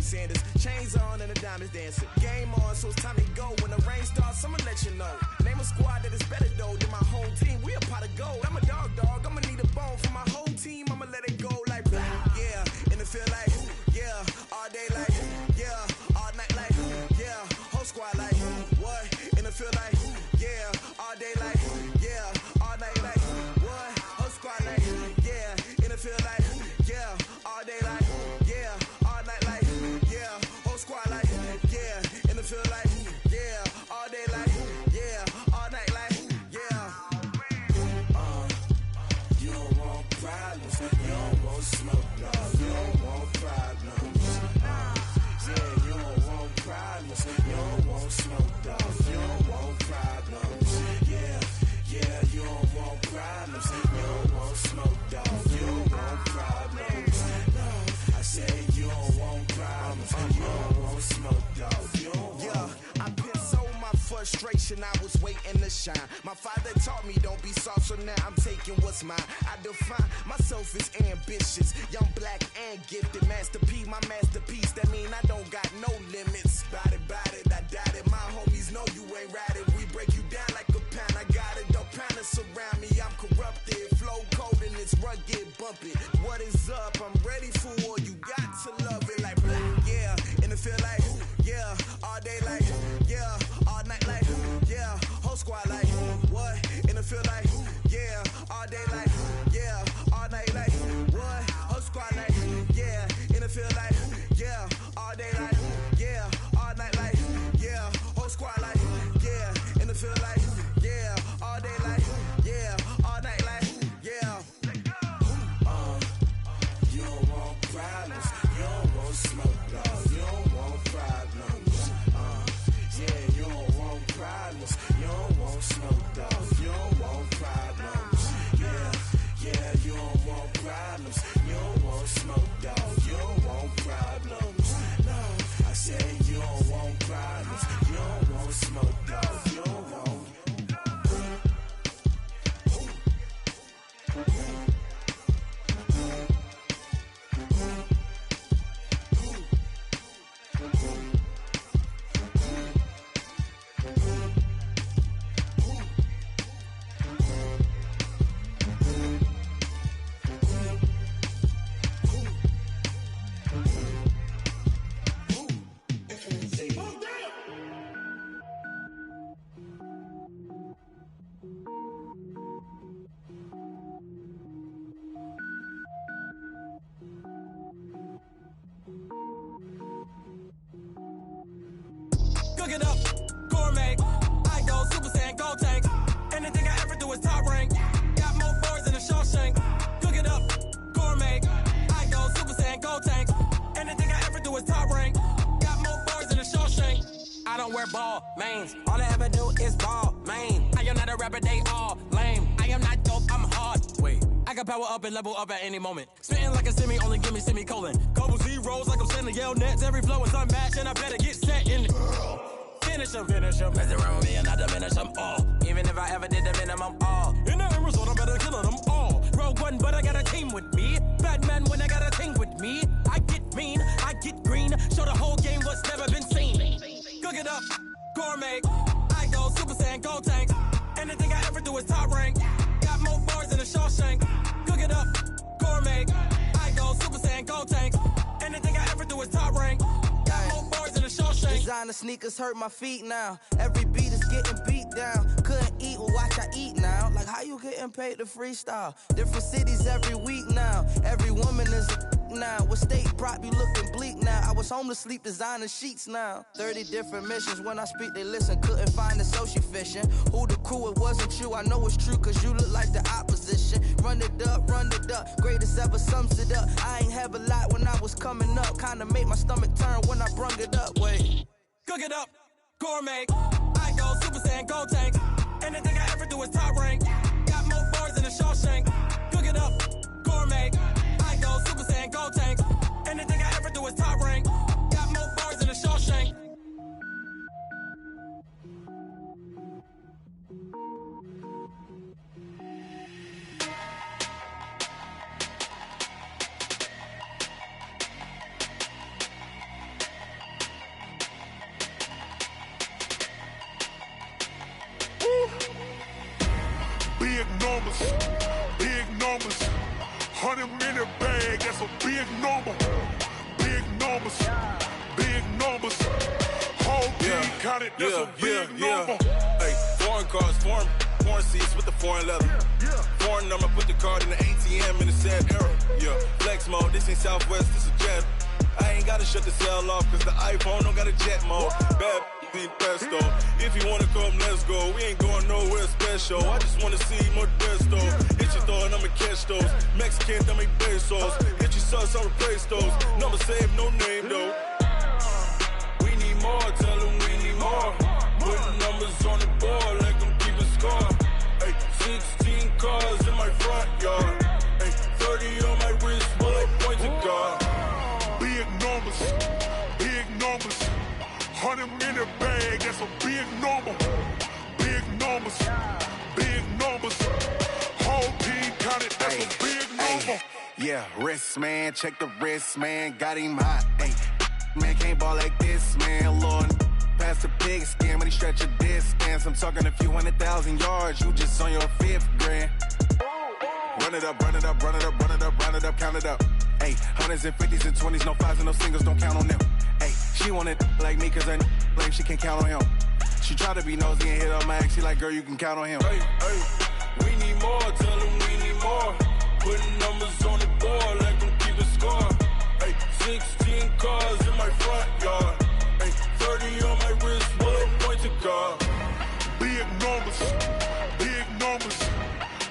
Sanders. Chains on and the diamonds dancing. Game on, so it's time to go. When the rain starts, I'ma let you know. Name a squad that is better though than my whole team. We a pot of gold. I'm a dog. I'ma need a bone for my whole team. I'ma let it go like yeah. And it feel like yeah. All day like yeah. All night like yeah. Whole squad like what? And it feel like yeah. All day like yeah. All night like what? Whole squad like yeah. And it feel like yeah. All day like yeah. All night like yeah. Whole squad like yeah. And it feel like yeah. All day like yeah. All night like yeah. You don't want problems. You don't want smoke. No, you don't want problems. Yeah, you don't want problems. You don't want smoke. Dog. You don't want problems. Yeah, you don't want problems. You don't want smoke. Dog. You don't want problems. No, I said you don't want problems. You don't want smoke. Dog. You don't want. Yeah, I've been so my frustration. I was waiting to shine. My father taught me don't be soft, so now I'm taking what's mine. I define myself as ambitious, young, black, and gifted. Master P, my masterpiece. That mean I don't got no limits. Bout it, I doubt it. My homies know you ain't ratted. We break you down like a pound. I got it, don't pound us around me. I'm corrupted, flow cold and it's rugged, bumpy. What is up? I'm ready for war. You got to love it like black, yeah. And it feel like yeah. All day like yeah. All night like yeah. Whole squad like what? And it feel like yeah. All day like yeah. All night like what? Whole squad like yeah. And it feel like yeah. All day like yeah. All night like yeah. Whole squad like yeah. And it feel like yeah. All day like yeah. All night like yeah. You don't want problems. You don't want smoke. No, you don't want problems. Yeah, you don't want problems. You don't want smoke, dog. You don't want problems. Yeah, you don't want problems. You don't want smoke, dog. You don't want problems. No, I said you don't want problems. You don't want smoke, dog. You don't want. Cook it up, gourmet. I go Super Saiyan, go tank. Anything I ever do is top rank. Got more boys than a Shawshank. Cook it up, gourmet. I go Super Saiyan, go tank. Anything I ever do is top rank. Got more boys than a Shawshank. I don't wear ball mains. All I ever do is ball main. I am not a rapper, they all lame. I am not dope, I'm hard. Wait, I can power up and level up at any moment. Spitting like a semi, only give me semicolon. Couple zeros like I'm sending yell nets. Every flow is unmatched and I better get set in. Finish them. Mess around with me and I diminish them all. Even if I ever did the minimum all. In the result, I'm better killing them all. Rogue One, but I got a team with me. Batman when I got a team with me. I get mean, I get green. Show the whole game what's never been seen. Cook it up, gourmet. I go Super Saiyan, go tank. Anything I ever do is top rank. Got more bars than a Shawshank. Cook it up, gourmet. I go Super Saiyan, go tank. Anything I ever do is top rank. Got more bars than a Shawshank. Designer sneakers hurt my feet now. Every beat is getting beat down. Couldn't eat, well watch I eat now. Like how you getting paid to freestyle? Different cities every week now. Every woman is a now. What state prop you looking bleak now? I was home to sleep designing sheets now. 30 different missions. When I speak they listen. Couldn't find the social fishing. Who the crew? It wasn't you. I know it's true cause you look like the opposition. Run it up. Greatest ever sums it up. I ain't have a lot when I was coming up. Kinda made my stomach turn when I brung it up. Wait. Cook it up, gourmet. I go Super Saiyan, go tank. Anything I ever do is top rank. Got more bars than a Shawshank. Cook it up, gourmet. I go Super Saiyan, go tank. Anything I ever do is top rank. Got more bars than a Shawshank. numbers, big numbers. 100-minute bag, that's a big number. Big numbers, big numbers. Whole team counted, that's a big number. Hey, foreign cars, foreign seats with the foreign leather. Foreign number, put the card in the ATM in the sad era. Yeah, flex mode, this ain't Southwest, this is Jet. I ain't gotta shut the cell off, cause the iPhone don't got a jet mode. Bad be pesto. If you wanna come, let's go. We ain't going nowhere special. I just wanna see more desto. Hit your thought, I'ma catch those. Mexican, that make pesos. Hit your sauce, I'll replace those. Number save, no name though. We need more, tell them we need more. Putting numbers on the board, like them keep a score. Hey, 16 cars in my front yard. Hey, 30 on my wrist, while I point to God. Big numbers, big numbers. 100-minute bag, that's a big number. Big numbers, big numbers. Whole team counted, that's a big number. Yeah, wrist man, check the wrist man, got him hot. Ay, man can't ball like this, man. Lord, past the pig skin when he stretch a distance. I'm talking a few 100,000 yards, you just on your 5th grand. Run it up, run it up, run it up, run it up, run it up, count it up. Ay, 100s and 50s and 20s, no 5s and no singles, don't count on them. Ay, she want it like me, cause her lame, she can't count on him. She try to be nosy and hit up my ex, she like, girl, you can count on him. Hey, hey, we need more, tell them we need more. Putting numbers on the board, like them keep a score. Hey, 16 cars in my front yard. Hey, 30 on my wrist, while I point to God. Big numbers, big numbers.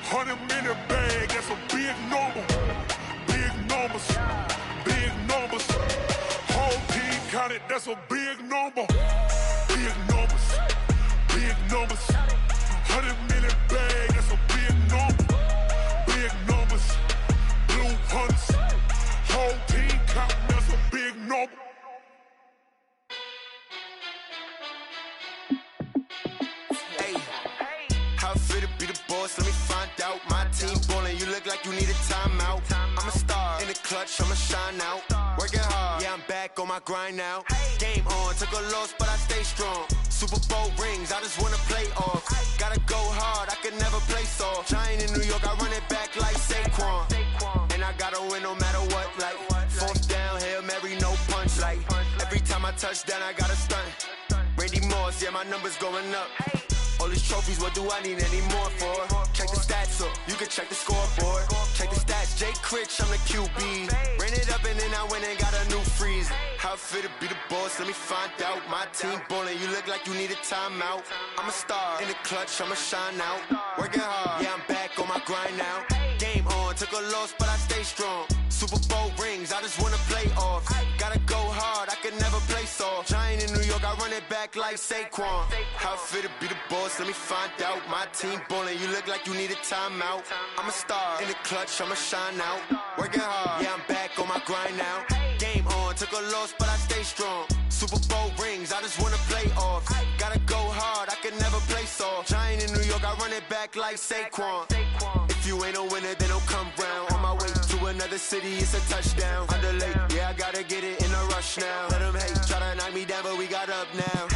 100-minute bag, that's a big number. Big numbers, big numbers. Whole team counted, that's a big number. Big numbers, big numbers. 100-minute bag, that's a big number. Big numbers, blue hunts. Whole team counting, that's a big number. Let me find out. My team ballin', you look like you need a timeout. I'm a star in the clutch, I'ma shine out. Working hard, yeah, I'm back on my grind now. Game on, took a loss, but I stay strong. Super Bowl rings, I just wanna play off. Gotta go hard, I could never play soft. Giant in New York, I run it back like Saquon. And I gotta win no matter what, like 4th down, Hail Mary, no punch. Like every time I touch down, I gotta stunt. Randy Moss, yeah, my numbers going up. All these trophies, what do I need any more for? Check the stats up, you can check the scoreboard. Check the stats, Jay Critch, I'm the QB. Ran it up and then I went and got a new freeze. How it fit to be the boss, let me find out. My team ballin', you look like you need a timeout. I'm a star in the clutch, I'ma shine out. Working hard, yeah, I'm back on my grind now. Game on, took a loss, but I stay strong. Super Bowl rings, I just wanna play off. Gotta go hard, I could never play soft. Giant in New York, I run it back like Saquon. How it fit to be the boss, let me find out. My team ballin', you look like you need a timeout. I'm a star in the clutch, I'ma shine out. Working hard, yeah, I'm back on my grind now. Game on, took a loss, but I stay strong. Super Bowl rings, I just wanna play off. Gotta go hard, I could never play soft. Giant in New York, I run it back like Saquon. If you ain't a winner, then don't come round. On my way to another city, it's a touchdown. Underlay, yeah, I gotta get it in a rush now. Let them hate, try to knock me down, but we got up now.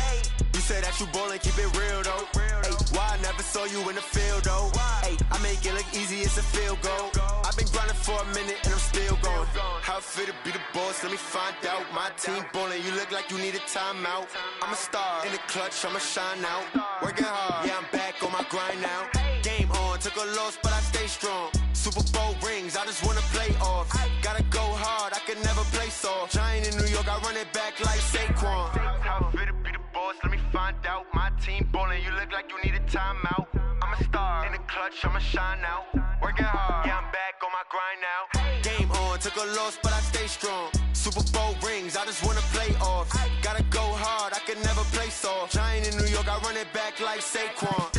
You say that you ballin', keep it real though. Hey, why I never saw you in the field though? Hey, I make it look easy, it's a field goal. I've been grinding for a minute and I'm still going. How it fit to be the boss, let me find out. My team ballin', you look like you need a timeout. I'm a star in the clutch, I'ma shine out. Working hard, yeah, I'm back on my grind now. Game on, took a loss, but I stay strong. Super Bowl rings, I just wanna play off. Gotta go hard, I could never play soft. Giant in New York, I run it back like Saquon. How it fit to be the boss, let me find out. My team ballin', you look like you need a timeout. I'm a star in the clutch, I'ma shine out. Working hard, yeah, I'm back on my grind now. Game on, took a loss, but I stay strong. Super Bowl rings, I just wanna play off. Gotta go hard, I could never play soft. Giant in New York, I run it back like Saquon.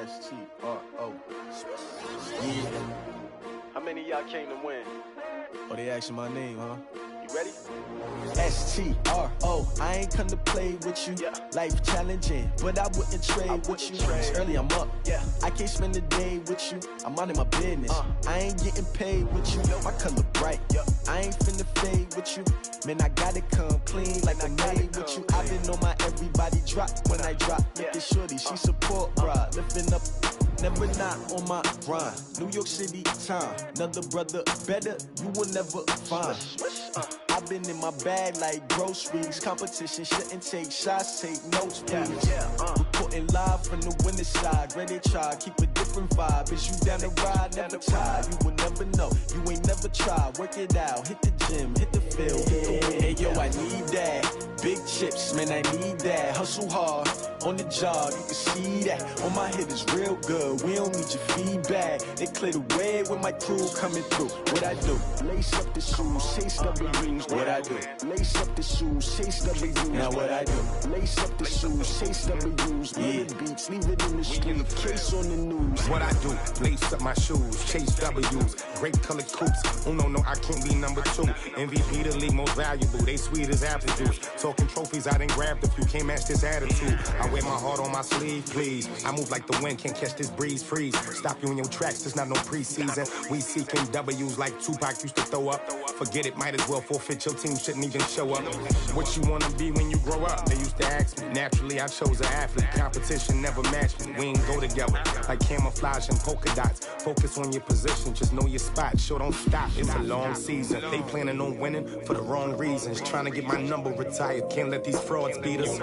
S-T-R-O. Yeah. How many of y'all came to win? Oh, they asking my name, huh? You ready? STRO, I ain't come to play with you. Life challenging, but I wouldn't trade with you. It's early, I'm up. I can't spend the day with you. I'm out in my business. I ain't getting paid with you. My color bright. I ain't finna fade with you. Man, I gotta come clean like I made with you. I've been on my everybody drop when I drop. Look at shorty, she support ride. Lifting up, never not on my grind. New York City time, another brother better, you will never find. I've been in my bag like groceries. Competition shouldn't take shots, take notes, please. Reporting live from the winning side. Ready to try, keep a different vibe. Is you down the ride, never tired. You will never know, you ain't never tried. Work it out, hit the gym, hit the field, hit the wind. Hey yo, I need that. Big chips, man, I need that. Hustle hard, on the job, you can see that. On my head is real good, we don't need your feedback. They clear the way with my crew coming through. What I do? Lace up the shoes, chase W's. What I do? Lace up the shoes, chase W's. Now what I do? Lace up the shoes, chase W's. Yeah, beats, leave it in the street, case on the news. What I do? Lace up my shoes, chase W's. Great colored coops. Oh no, I can't be number 2. MVP the league most valuable. They sweet as apple juice. Talking trophies, I didn't grab the few. Can't match this attitude. I wear my heart on my sleeve, please. I move like the wind, can't catch this breeze, freeze. Stop you in your tracks, there's not no preseason. We seeking W's like Tupac used to throw up. Forget it, might as well forfeit. Your team shouldn't even show up. What you wanna be when you grow up? They used to ask me. Naturally, I chose an athlete. Competition never matched me. We ain't go together like camouflage and polka dots. Focus on your position, just know your spot. Sure, don't stop. It's a long season. They planning on winning for the wrong reasons. Trying to get my number retired. Can't let these frauds beat us.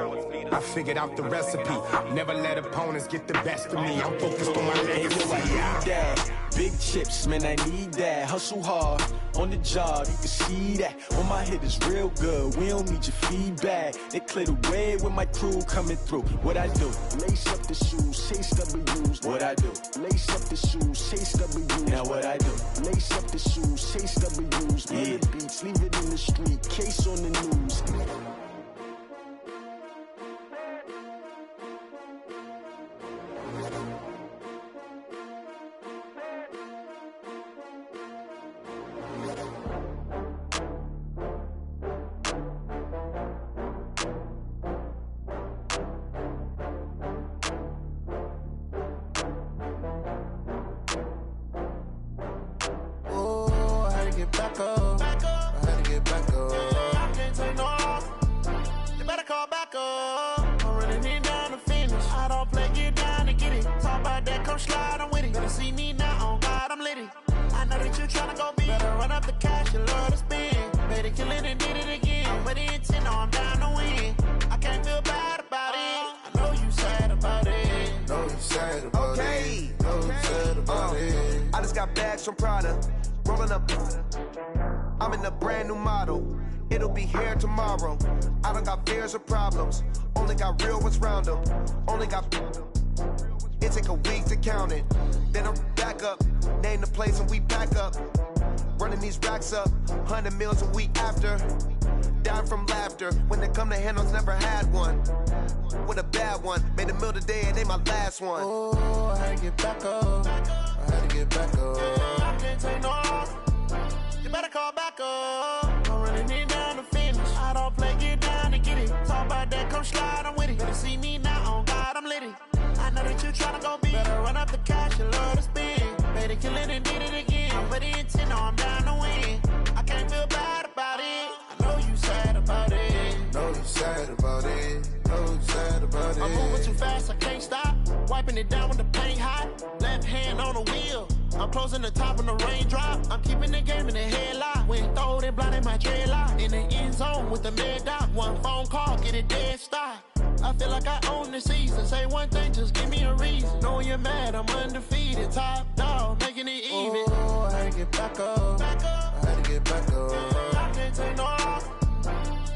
I figured out the recipe. Never let opponents get the best of me. I'm focused on my legacy. I need that. Big chips, man, I need that. Hustle hard, on the job, you can see that. On my head is real good, we don't need your feedback. They clear the way with my crew coming through. What I do? Lace up the shoes, chase W's. What I do? Lace up the shoes, chase W's. Now what I do? Lace up the shoes, chase W's. Yeah, beats, leave it in the street, case on the news. From Prada, rolling up. I'm in a brand new model. It'll be here tomorrow. I don't got fears or problems. Only got real ones round them. Only got. It take a week to count it. Then I'm back up. Name the place and we pack up. Running these racks up. 100 meals a week after. Dying from laughter. When they come to handles, never had one. With a bad one. Made a meal today and they my last one. Oh, I had to get back up. I had to get back up. I can't take no loss. You better call back up. I'm running it down to finish. I don't play, get down to get it. Talk about that, come slide, I'm with it. Better see me now, on God, I'm litty. I know that you tryna go big. Better run up the cash, you love to spend. Better kill it and did it again. I'm with the intent, no, I'm down to win. I can't feel bad about it. I know you sad about it. Know you sad about it. Know you sad about it. I'm moving too fast, I can't stop. Wiping it down with the paint hot. Left hand on the wheel. I'm closing the top when the raindrop. I'm keeping the game in the headlock. When throwed and blinded my dreadlock. In the end zone with the mad dot. One phone call, get it dead stop. I feel like I own the season. Say one thing, just give me a reason. Knowing you're mad, I'm undefeated. Top dog, making it even. Oh, I had to get back up. I had to get back up. I can't take no loss.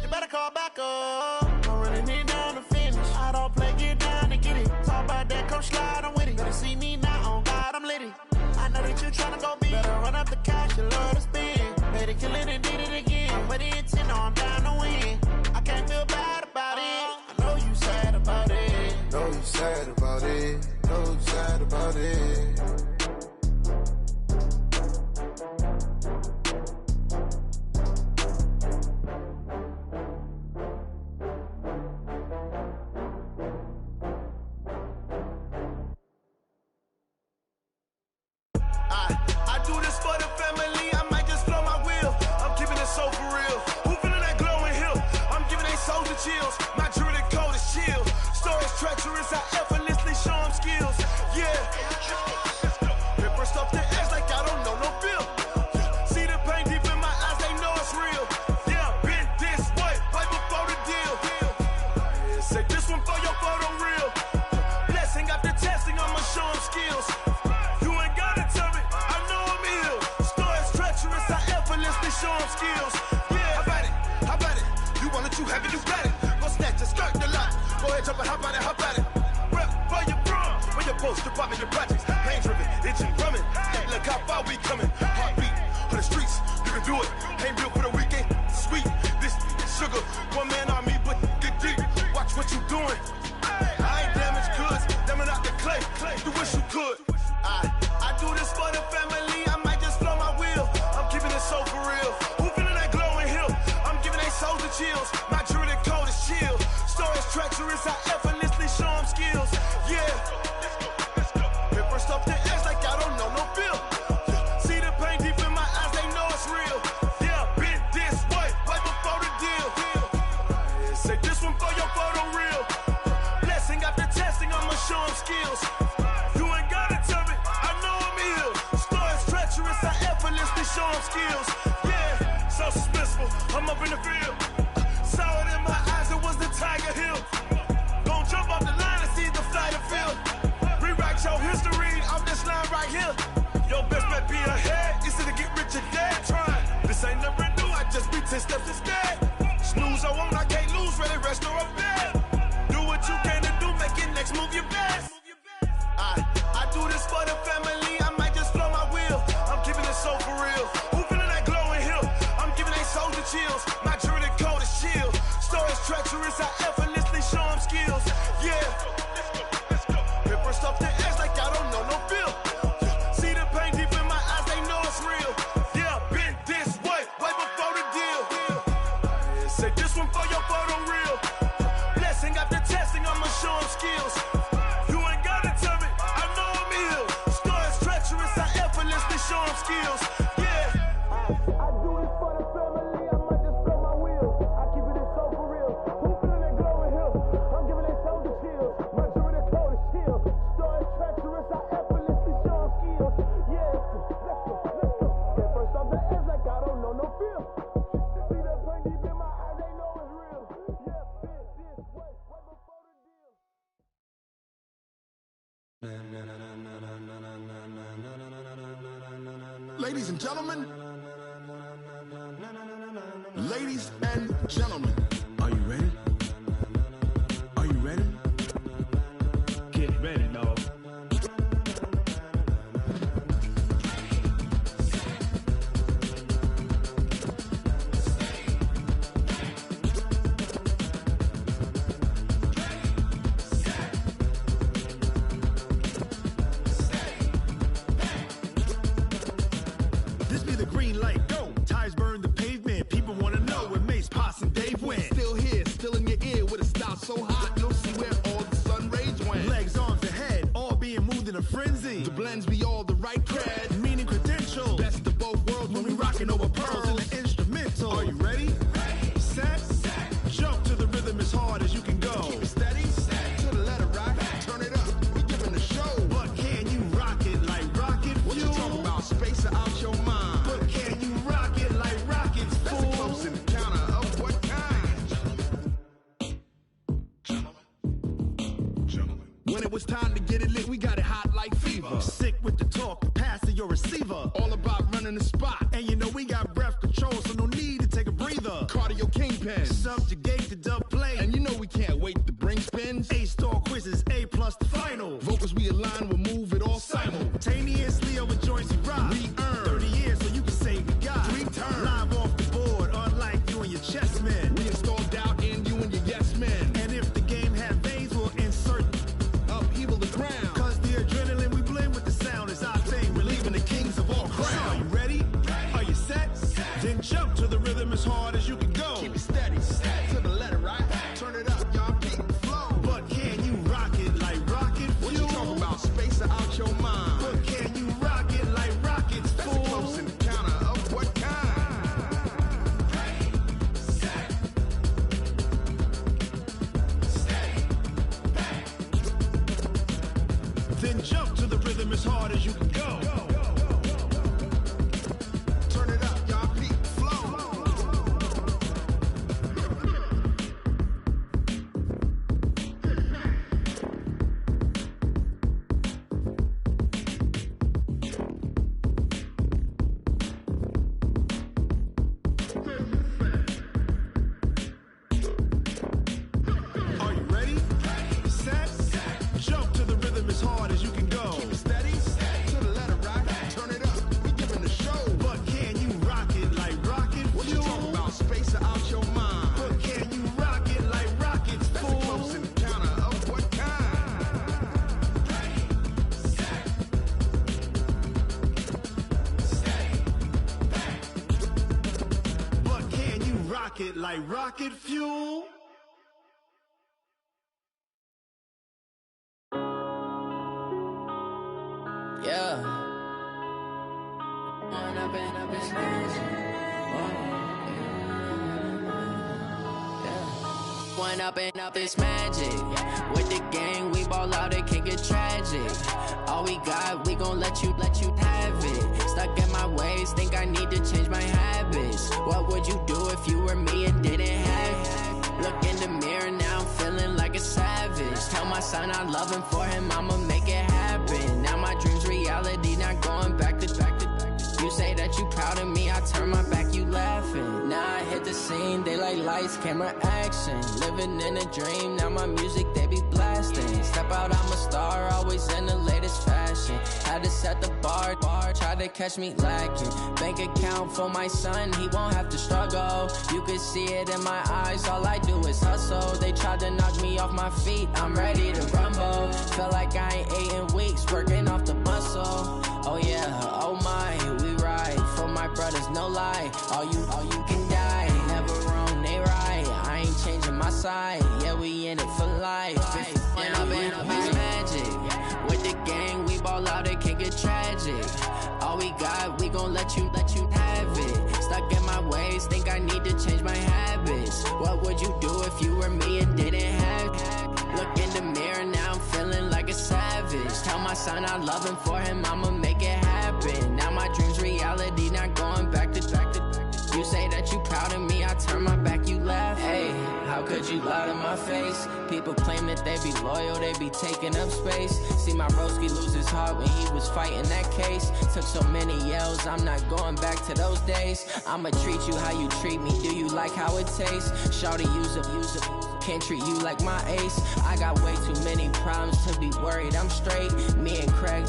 You better call back up. I'm running it down to finish. I don't play, get down to get it. Talk about that, come slide, I'm with it. Better see me now, on God, I'm litty. I know that you tryna go big. Better run up the cash, you love to spend. Better kill it and did it again. I'm with the intent, no, I'm down to win. I can't feel bad about it. I know you sad about it. Know you sad about it. Know you sad about it. Sean skills. Yeah, how about it? How about it? You want it, you have it, you got it. Go snatch it, skirt the lot. Go ahead, jump it, how about it? How about it? Rep for your prom, for your post, your poppin', your projects. Pain driven, itching, drumming. Hey, look how far we coming. Heartbeat on the streets, you can do it. Ain't built for the weekend. Sweet, this sugar, one man army, but get deep. Watch what you doing. I ain't damaged goods, damn it out the clay. You wish you could. I do this for the family. I might just blow my wheel. I'm keeping it so for real. Who feeling that glowing hill? I'm giving they souls the chills. My jewelry code is chill. Stories treacherous, I effortlessly show them skills. Yeah. Hit first up the edge like I don't know no feel. See the pain deep in my eyes, they know it's real. Yeah, been this way, right before the deal. Say this one for your photo real. Blessing after testing, I'ma show them skills. You ain't gotta tell me, I know I'm ill. Stories treacherous, I effortlessly show them skills. Yeah, so suspenseful, I'm up in the field. Saw it in my eyes, it was the Tiger Hill. Gon' jump off the line and see the flight of field. Rewrite your history off this line right here. Your best bet be ahead, it's to get rich or dead trying. This ain't never new, I just be 10 steps instead. Snooze, I won't, I can't lose, ready, rest or a bed. Do what you can to do, make it next move your best. I do this for the family, I might just blow my wheel. I'm keeping it so for real. Who feeling that glowing hill? I'm giving they souls the chills. My jewelry code is chill. Stories treacherous, I effortlessly show them skills. Yeah. Hit first off the edge like I don't know no feel. See the pain deep in my eyes, they know it's real. Yeah, been this way, way before the deal. Say this one for your photo real. Blessing after testing, I'ma show them skills. You ain't gotta tell me, I know I'm ill. Stories treacherous, I effortlessly show them skills. Yeah. I do this for the family, I might just blow my wheel. I keep it so for real. Who feeling that glowing hill? I'm giving they souls the chills. My jewelry code is chill. Stories treacherous, I effortlessly show them skills. Yeah, let's go. Get first off the edge like I don't know no feel. See that pain deep in my eyes, they know it's real. Yeah, been this way, way before the deal. Ladies and gentlemen, ladies and gentlemen, are you ready? Are you ready? Get ready, dog. This be the green light, go. Tires burn the pavement. People wanna know where Mace, Potts, and Dave went. Still here, still in your ear with a style so hot, you'll see where all the sun rays went. Legs, arms, and head, all being moved in a frenzy. The blends be all the right cred, meaning credentials. best of both worlds when we rockin' over pearls. in the instrumental. Are you ready? Set, jump to the rhythm as hard as you can go. Keep it steady, to the letter right, turn it up, we giving the show. But can you rock it like rocket What you fuel? talking about, space or out your mind? But can you rock it like rockets, That's a fool? close encounter of what kind? When it was time to get it lit, we got it hot like fever. Sick with the talk, passing your receiver. All about running the spot, And you know we got breath control, so no need to take a breather. cardio kingpin. Subjugate the dub play. And you know we can't wait to bring spins. A-star quizzes, A+ the final. Vocals we align, we'll move it all Simultaneously over joints we rock. We earn 30 years, so you can say we got 3 turns. live off the board, unlike you and your chess men. We install doubt in you and your yes men. And if the game had veins, we'll insert. Upheaval the ground. Cause the adrenaline we blend with the sound is our thing, relieving the kings of all Crown. crowd. Are you ready? Are you set? Then jump to the rhythm as hard as you can go. Keep it steady, to the letter right. pocket like rocket fuel. Yeah. One up and up is magic. With the gang, we ball out, it can get tragic. All we got, we gon' let you have it. Stuck in my ways, think I need to change my habits. What would you do if you were me and didn't have it? Look in the mirror, now I'm feeling like a savage. Tell my son I love him, for him I'ma make it happen. Now my dream's reality, not going back to. You say that you proud of me, I turn my back, you laughing. Now I hit the scene, they like lights, camera, action. Living in a dream, now my music, they be blasting. Step out, I'm a star, always in the latest fashion. Had to set the bar, try to catch me lacking. Bank account for my son, he won't have to struggle. You can see it in my eyes, all I do is hustle. They tried to knock me off my feet, I'm ready to rumble. Felt like I ain't ate in weeks, working off the muscle. Oh yeah, oh my, we ride for my brothers, no lie. All you can die, never wrong, they right. I ain't changing my side, yeah, we in it for life. When up and up is magic. With the gang, we ball out, it can get tragic. All we got, we gon' let you have it. Stuck in my ways, think I need to change my habits. What would you do if you were me and didn't have it? Look in the mirror, now I'm feeling like a savage. Tell my son I love him, for him I'ma make it happen. Now my dream's reality, not going back to. You say that you proud of me, I turn my back, you laugh. Hey, how could you lie to my face? People claim that they be loyal, they be taking up space. See my broski lose his heart when he was fighting that case. Took so many yells, I'm not going back to those days. I'ma treat you how you treat me, do you like how it tastes? Shawty, use it. Can't treat you like my ace. I got way too many problems to be worried, I'm straight. Me and Craig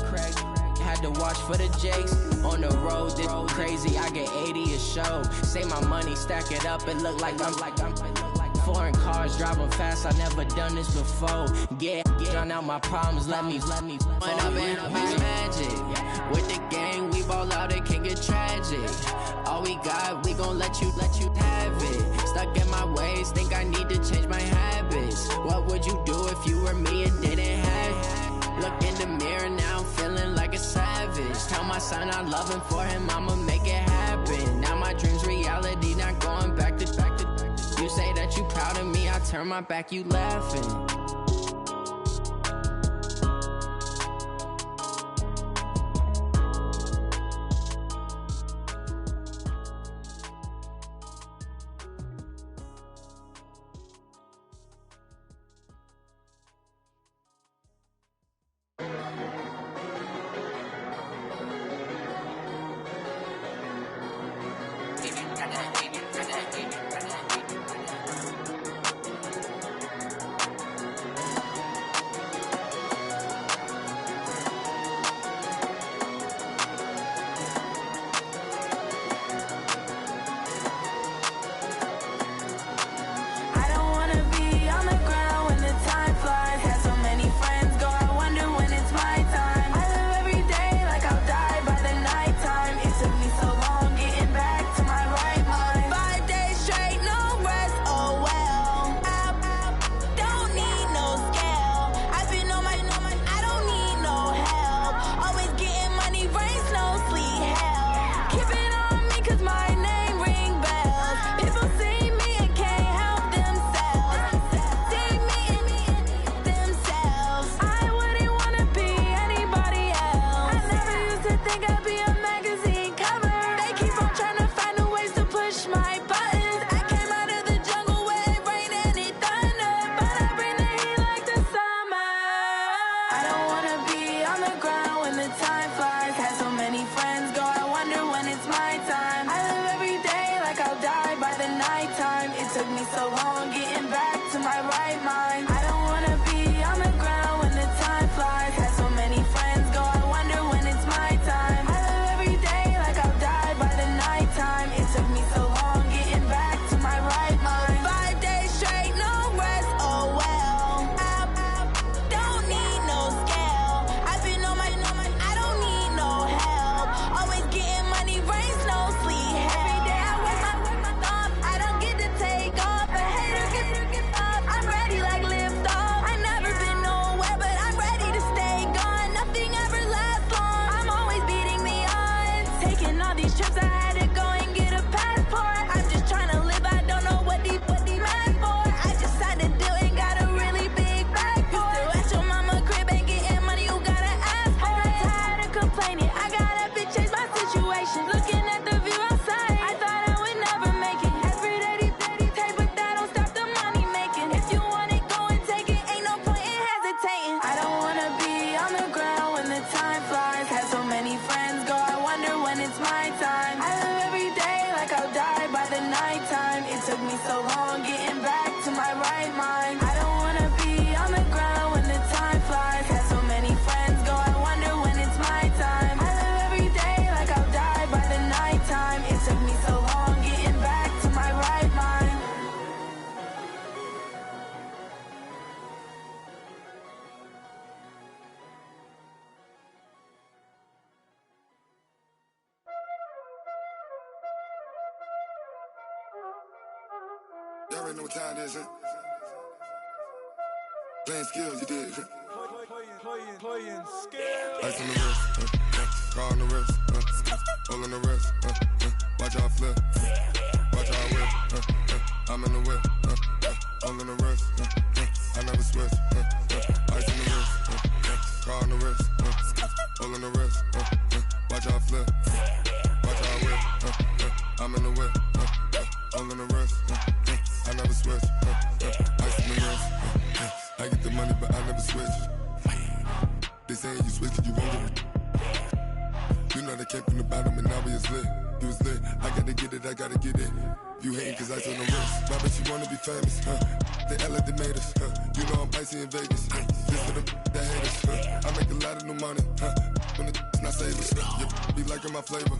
had to watch for the Jakes. On the road, this crazy, I get 80 a show. Say my money, stack it up, it look like I'm foreign cars, driving fast, I never done this before. Get drown out my problems, let me One up and up is magic. With the gang, we ball out, it can get tragic. All we got, we gon' let you have it. Stuck in my ways, think I need to change my habits. What would you do if you were me and didn't have it? Look in the mirror, now I'm feeling like a savage. Tell my son I love him, for him I'ma make it happen. Now my dream's reality, not going back to. You say that you proud of me, I turn my back, you laughing. all these trips, I had to go and get a passport. I'm just trying to live, I don't know what these mad for. I just signed a deal and got a really big bag for it. Still at your mama crib and getting money, you gotta ask for it. I got tired of complaining, I got up and changed my situation. Looking at the view outside, I thought I would never make it. Every day they take, but that don't stop the money making. If you want it, go and take it, ain't no point in hesitating. I don't wanna be on the ground when the time flies. Had so many friends go, I wonder when it's my time. I live every day like I'll die by the nighttime. It took me so long getting back to my right mind. I don't wanna be on the ground when the time flies. Had so many friends go, I wonder when it's my time. I live every day like I'll die by the nighttime. It took me so long getting back to my right mind. Y'all already know what time it is, huh? Playing skills, you did. Playing skills. Ice on the wrist, car on the wrist, all on the wrist, watch how I flip, watch how I whip, I'm in the whip, all on the wrist, I never switch, ice on the wrist, car on the wrist, all on the wrist, watch how I flip, watch how I whip, I'm in the whip, all on the wrist, I never switch, ice on the wrist, I get the money but I never switch. They saying you switch it, you won't get it. You know they came from the bottom and now we is lit. You was lit, I gotta get it, I gotta get it. You hating cause ice on the wrist. Why bet you wanna be famous, huh? They act like they made us, huh? You know I'm icy in Vegas, This for them that hate us, I make a lot of new money, When it's not savers, you be liking my flavor, I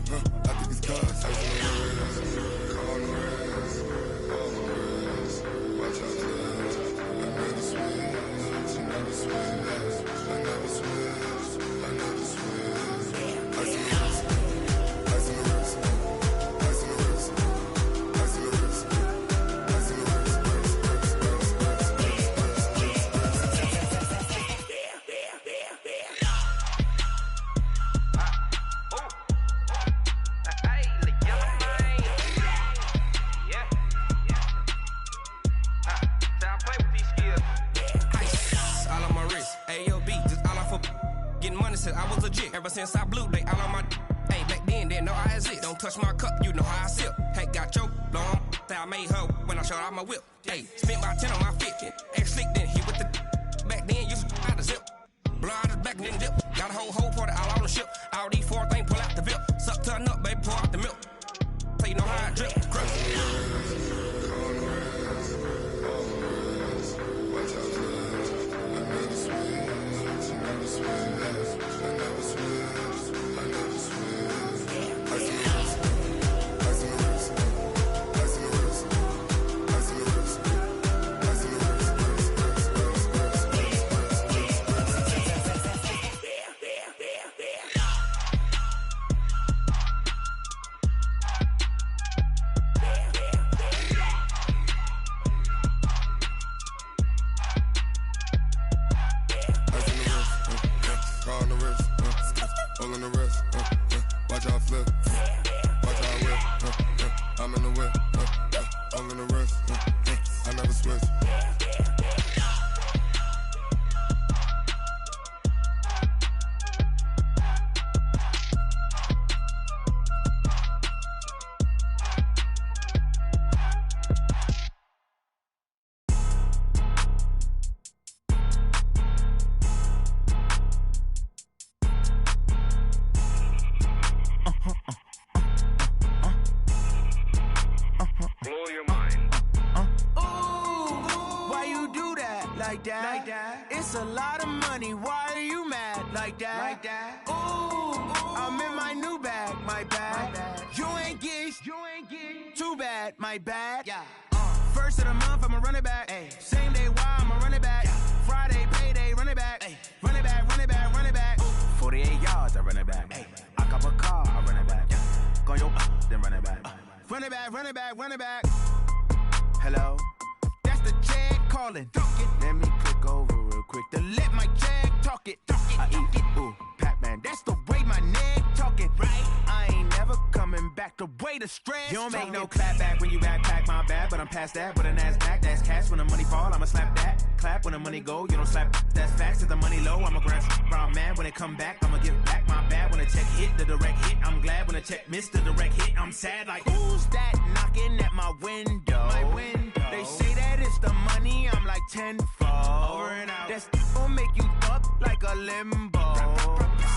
think it's cause ice on the wrist, on the wrist, on the wrist. Watch out, I never switch, I never switch. I never switch, I never switch. Ice on the wrist, ice on the wrist, ice on the wrist, ice on the wrist, ice on the I was legit. Ever since I blew, they all on my hey, back then, didn't know I exist. Don't touch my cup, you know how I sip. Hey, got your long, that I made her when I showed out my whip. Hey, spent my 10 on my 50. Ex slick, then he with the back then, used to out the zip. Blow out his back, then dip. Got a whole party all on the ship. All these 4 things, pull out the VIP. Suck to a nut, baby, pour out the milk. So you know how I drip. Crush. It's a lot of money, why are you mad like that? Ooh, I'm in my new bag, my bad. You ain't get too bad, my bad. First of the month, I'ma run it back. Same day, why I'ma run it back. Friday, payday, run it back. Run it back, run it back, run it back. 48 yards, I run it back. I cop a car, I run it back. Go yo, then run it back. Run it back, run it back, run it back. Hello? That's the jag calling. Let me click over real quick to let my jag talk it. I eat it, ooh, Pac-Man. That's the way my neck talking. Right? I ain't never come walked away to stress. You don't make no clap back when you backpack, my bad, but I'm past that with a NASDAQ. That's cash when the money fall, I'ma slap that. Clap when the money go, you don't slap. That's facts. If the money low, I'ma grab round man. When it come back, I'ma give back my bad. When the check hit, the direct hit, I'm glad. When the check missed the direct hit, I'm sad. Like, who's that knocking at my window? They say that it's the money, I'm like tenfold. Over and out. That's gon' make you up like a limbo.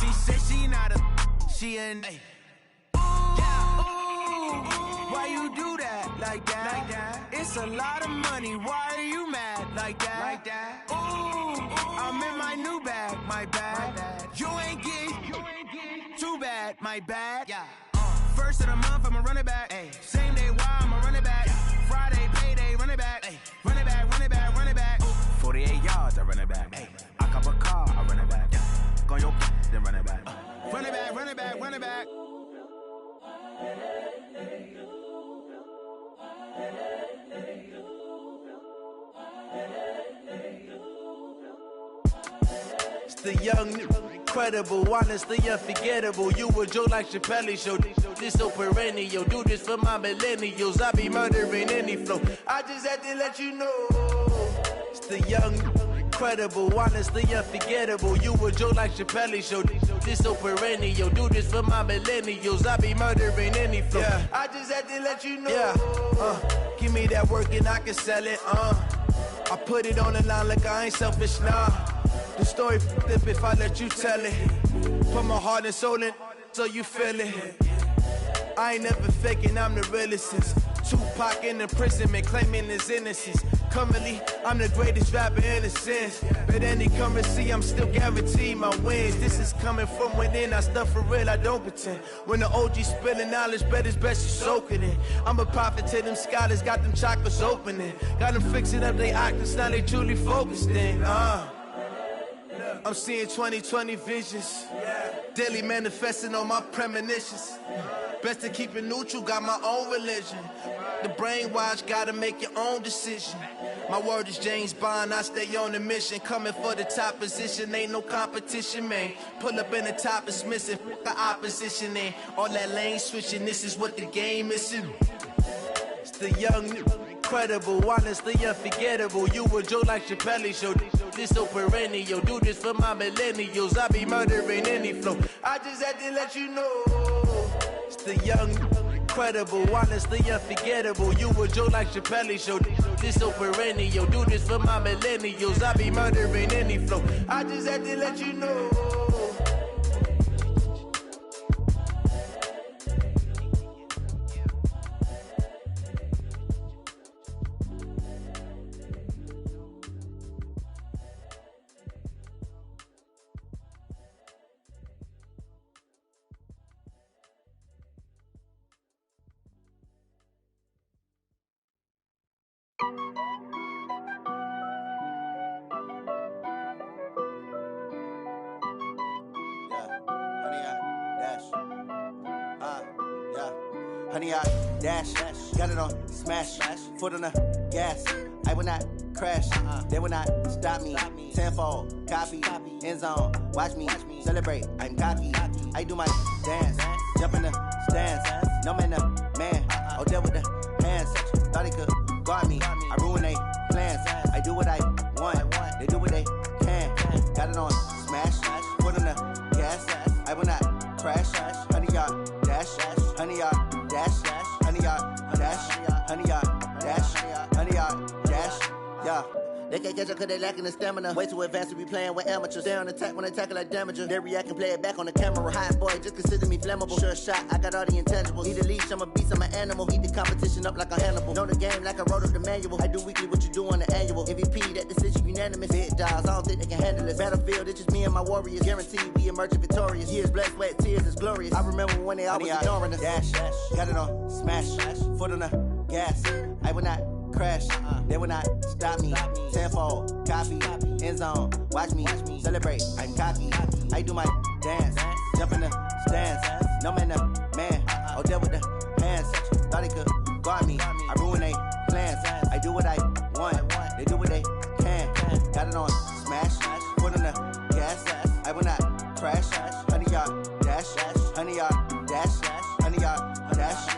She said she not a, she an. Ay. Why you do that like that? It's a lot of money. Why are you mad like that? Ooh, I'm in my new bag, my bad. You ain't getting too bad, my bad. Yeah. First of the month, I'ma run it back. Ay. Same day, why I'ma run it back? Yeah. Friday, payday, run it back. Ay. Run it back, run it back, run it back. 48 yards, I run it back. Ay. I cop a car, I run it back. Go on your then run it back. Run it back, run it back, run it back. It's the young, incredible, honestly unforgettable. You a Joe like Chappelle show. This so perennial. Do this for my millennials. I be murdering any flow. I just had to let you know. It's the young, incredible, honestly unforgettable. You a Joe like Chappelle show. This so perennial. Do this for my millennials. I be murdering any flow. Yeah. I just had to let you know. Yeah. Give me that work and I can sell it. I put it on the line like I ain't selfish, nah. The story flip if I let you tell it. Put my heart and soul in so you feel it. I ain't never faking, I'm the realest since Tupac in imprisonment, claiming his innocence. Currently, I'm the greatest rapper in a sense. But any currency, I'm still guaranteed my wins. This is coming from within, I stuff for real, I don't pretend. When the OG spilling knowledge, bet it's best you soak it in. I'm a prophet to them scholars, got them chakras opening. Got them fixing up they octaves, now they truly focused in. I'm seeing 2020 visions. Daily manifesting on my premonitions. Best to keep it neutral, got my own religion. The brainwash, gotta make your own decision. My word is James Bond, I stay on the mission. Coming for the top position, ain't no competition, man. Pull up in the top, it's missing, the opposition ain't. All that lane switching, this is what the game is. It's the young, incredible, honestly unforgettable. You a Joe like Chappelle show. This so perennial. Do this for my millennials. I be murdering any flow. I just had to let you know. It's the young, incredible, honestly unforgettable. You a Joe like Chappelle show. This so perennial. Do this for my millennials. I be murdering any flow. I just had to let you know. Honey, I dash, got it on smash, foot on the gas. I will not crash, they will not stop me. Tenfold, copy, end zone, watch me celebrate. I'm cocky, I do my dance, jump in the stands. No man, the man, oh, deal with the hands. Thought he could guard me, I ruin they plans. I do what I want, they do what they can. Got it on smash, foot on the gas. I will not crash, honey, y'all dash, honey, y'all dash, honey, y'all dash, honey, y'all dash, honey, y'all dash, yeah. They can't catch up cause they lacking the stamina. Way too advanced to be playing with amateurs. Stay on attack when they tackle like damager. They react and play it back on the camera. Hot boy, just consider me flammable. Sure shot, I got all the intangibles. Need a leash, I'm a beast, I'm an animal. Heat the competition up like a Hannibal. Know the game like I wrote up the manual. I do weekly what you do on the annual. MVP, that decision unanimous. Big dogs, I don't think they can handle it. Battlefield, it's just me and my warriors. Guaranteed we emerging victorious. Years, blood, sweat, tears, it's glorious. I remember when they always ignoring us. Dash, got it on smash, foot on the gas. I will not crash, they will not stop me. Tenfold, copy, end zone, watch me celebrate. I'm cocky, I do my dance, jump in the stands. No man, the man, oh, deal with the hands. Thought he could guard me, I ruin they plans. I do what I want, they do what they can. Got it on smash, foot on the gas. I will not crash, honey, y'all dash, honey, y'all dash, honey, y'all dash.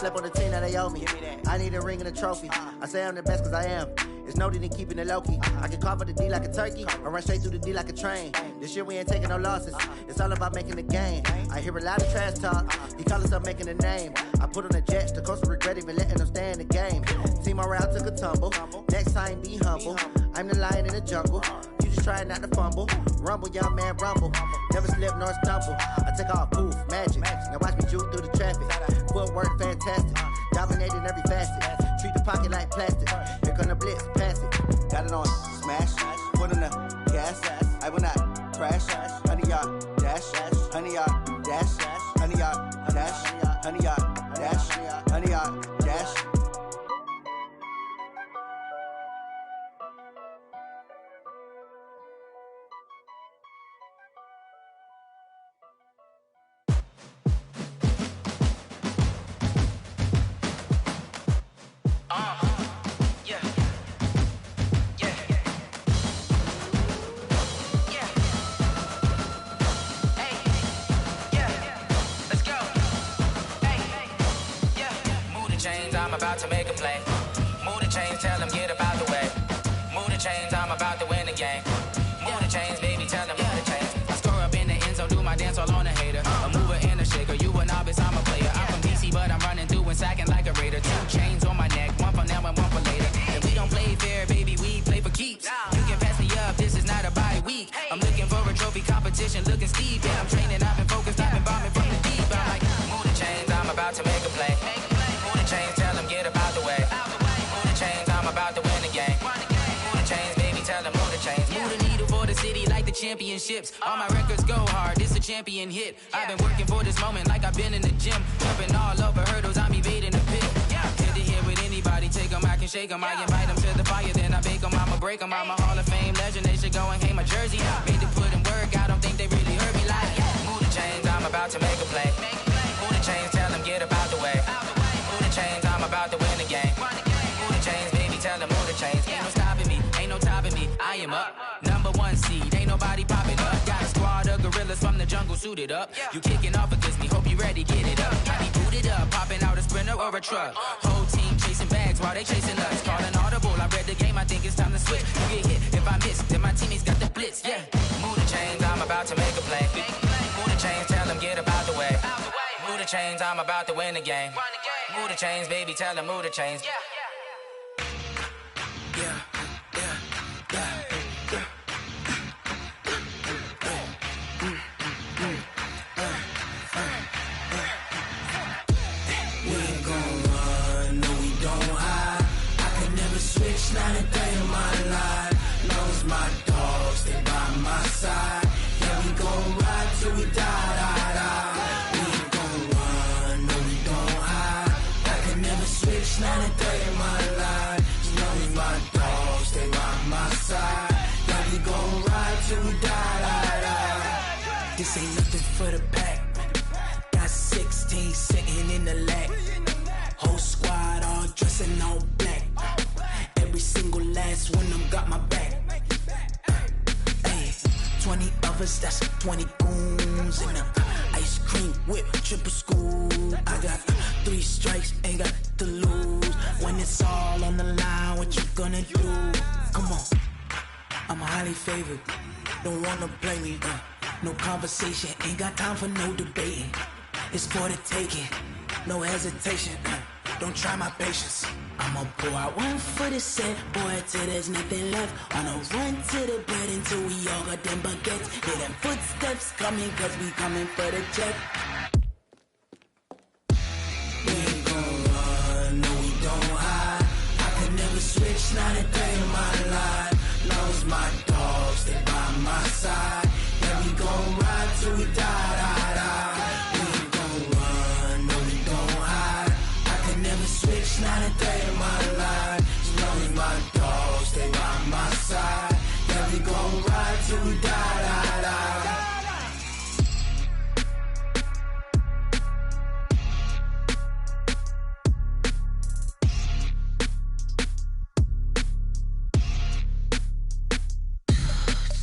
slept on the team, now they owe me. I need a ring and a trophy. I say I'm the best cause I am. It's noted in keeping it low-key. I can carve up the D like a turkey, or run straight through the D like a train. This year we ain't taking no losses. It's all about making the game. I hear a lot of trash talk. He call himself making a name. I put on the Jets, the coach will regret even letting them stay in the game. Team morale took a tumble. Next time be humble. I'm the lion in the jungle. You just try not to fumble. Rumble, young man, rumble. Never slip nor stumble. I take off, poof, magic. Now watch me juke through the traffic. Footwork fantastic. Dominating every facet. Treat the pocket like plastic. Here come the blitz, pass it. Got it on smash. Put in the gas. I will not crash. Honey yard dash. Honey yard dash. Honey yard dash. Honey yard dash. Honey yard dash. I'm about to make a play. Move the chains, tell them get up out the way. Move the chains, I'm about to win the game. Move the chains, baby, tell them move the chains. I score up in the end zone, do my dance all on a hater. A mover and a shaker, you a novice, I'm a player. I'm from DC, but I'm running through and sacking like a raider. 2 chains on my neck, one for now and one for later. And we don't play fair, baby, we play for keeps. You can pass me up, this is not a bye week. I'm looking for a trophy competition, looking steep. Yeah, I'm training, I've been focused, I've been bombing from the deep. I'm like, move the chains, I'm about to make a play. Move the chains, tell them get up out the way. Move the chains, I'm about to win the game. Move the chains, baby, tell them move the chains. Move the needle for the city like the championships. All my records go hard, this a champion hit. I've been working for this moment like I've been in the gym. Jumping all over hurdles, I'm evading the pit. Hit to hit with anybody, take them, I can shake them. I invite them to the fire, then I bake them, I'ma break them. I'm a Hall of Fame legend, they should go and hang my jersey. Made to put in work, I don't think they really heard me like, move the chains, I'm about to make a play. Move the chains, tell them get up out the way. Move the chains, I'm about to win the game. Move the chains, baby, tell them move the chains. Ain't no stopping me, ain't no topping me. I am up, #1 seed, ain't nobody popping up. Got a squad of gorillas from the jungle suited up. You kicking off against me, hope you ready, get it up. I be booted up, popping out a Sprinter or a truck. Whole team chasing bags while they chasing us. Calling audible, I read the game, I think it's time to switch. You get hit, if I miss, then my teammates got the blitz, yeah. Move the chains, I'm about to make a play. Move the chains, tell them get up out the way. Move the chains, I'm about to win the game. Move the chains, baby, tell them move the chains. We ain't gon' run, no we don't hide. I can never switch, not a day in my life. Long as my dogs, they by my side. Yeah, we gon' ride till we die, die, die. We ain't gon' run, no we don't hide. I can never switch, not a day in my life. As long as my dogs, they by my side. Yeah, we gon' ride till we die, die, die. This ain't nothing for the pack. Got 16 sitting in the lap. Whole squad all dressing all black. Every single last one of them got my back. Hey, 20 of us, that's 20 goons. And a ice cream whip, triple scoop. I got 3 strikes, ain't got to lose. When it's all on the line, what you gonna do? Come on, I'm highly favored. Don't wanna play me, no conversation, ain't got time for no debating. It's for the taking, no hesitation. Don't try my patience. I'ma pour out one for the set, boy, till there's nothing left. On a run to the bed until we all got them baguettes. Hear them footsteps coming, cause we coming for the check. We ain't gon' run, no we don't hide. I can never switch, not a day in my life. Long as my dogs, they by my side. Yeah, we gon' ride till we die, die, die. We ain't gon' run, no we don't hide. I can never switch, not a day in my life. As long as my dogs, they by my side. Yeah, we gon' ride till we die, die, die.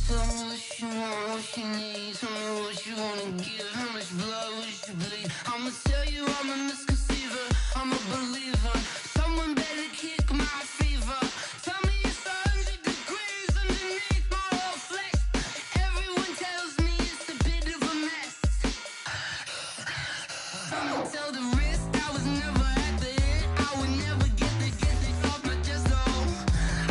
Tell me what you want, what you need. Tell me what you wanna give. How much blood would you bleed? I'ma tell you I'm a misconceiver. I'm a I'ma tell the rest I was never at the end. I would never get this off my chest, though.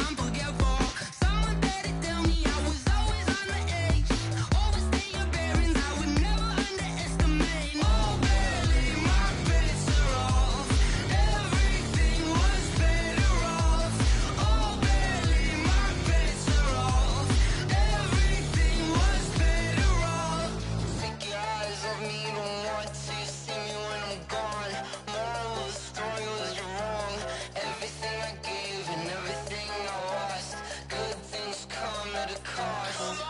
I'm forgetful. Someone better tell me I was always on the edge. Overstay your bearings, I would never underestimate. Oh, barely, my bets are off. Everything was better off. Oh, barely, my bets are off. Everything was better off. Take your eyes off me, don't want to see me when I'm gone. Moral of the story was you're wrong. Everything I gave and everything I lost. Good things come at a cost.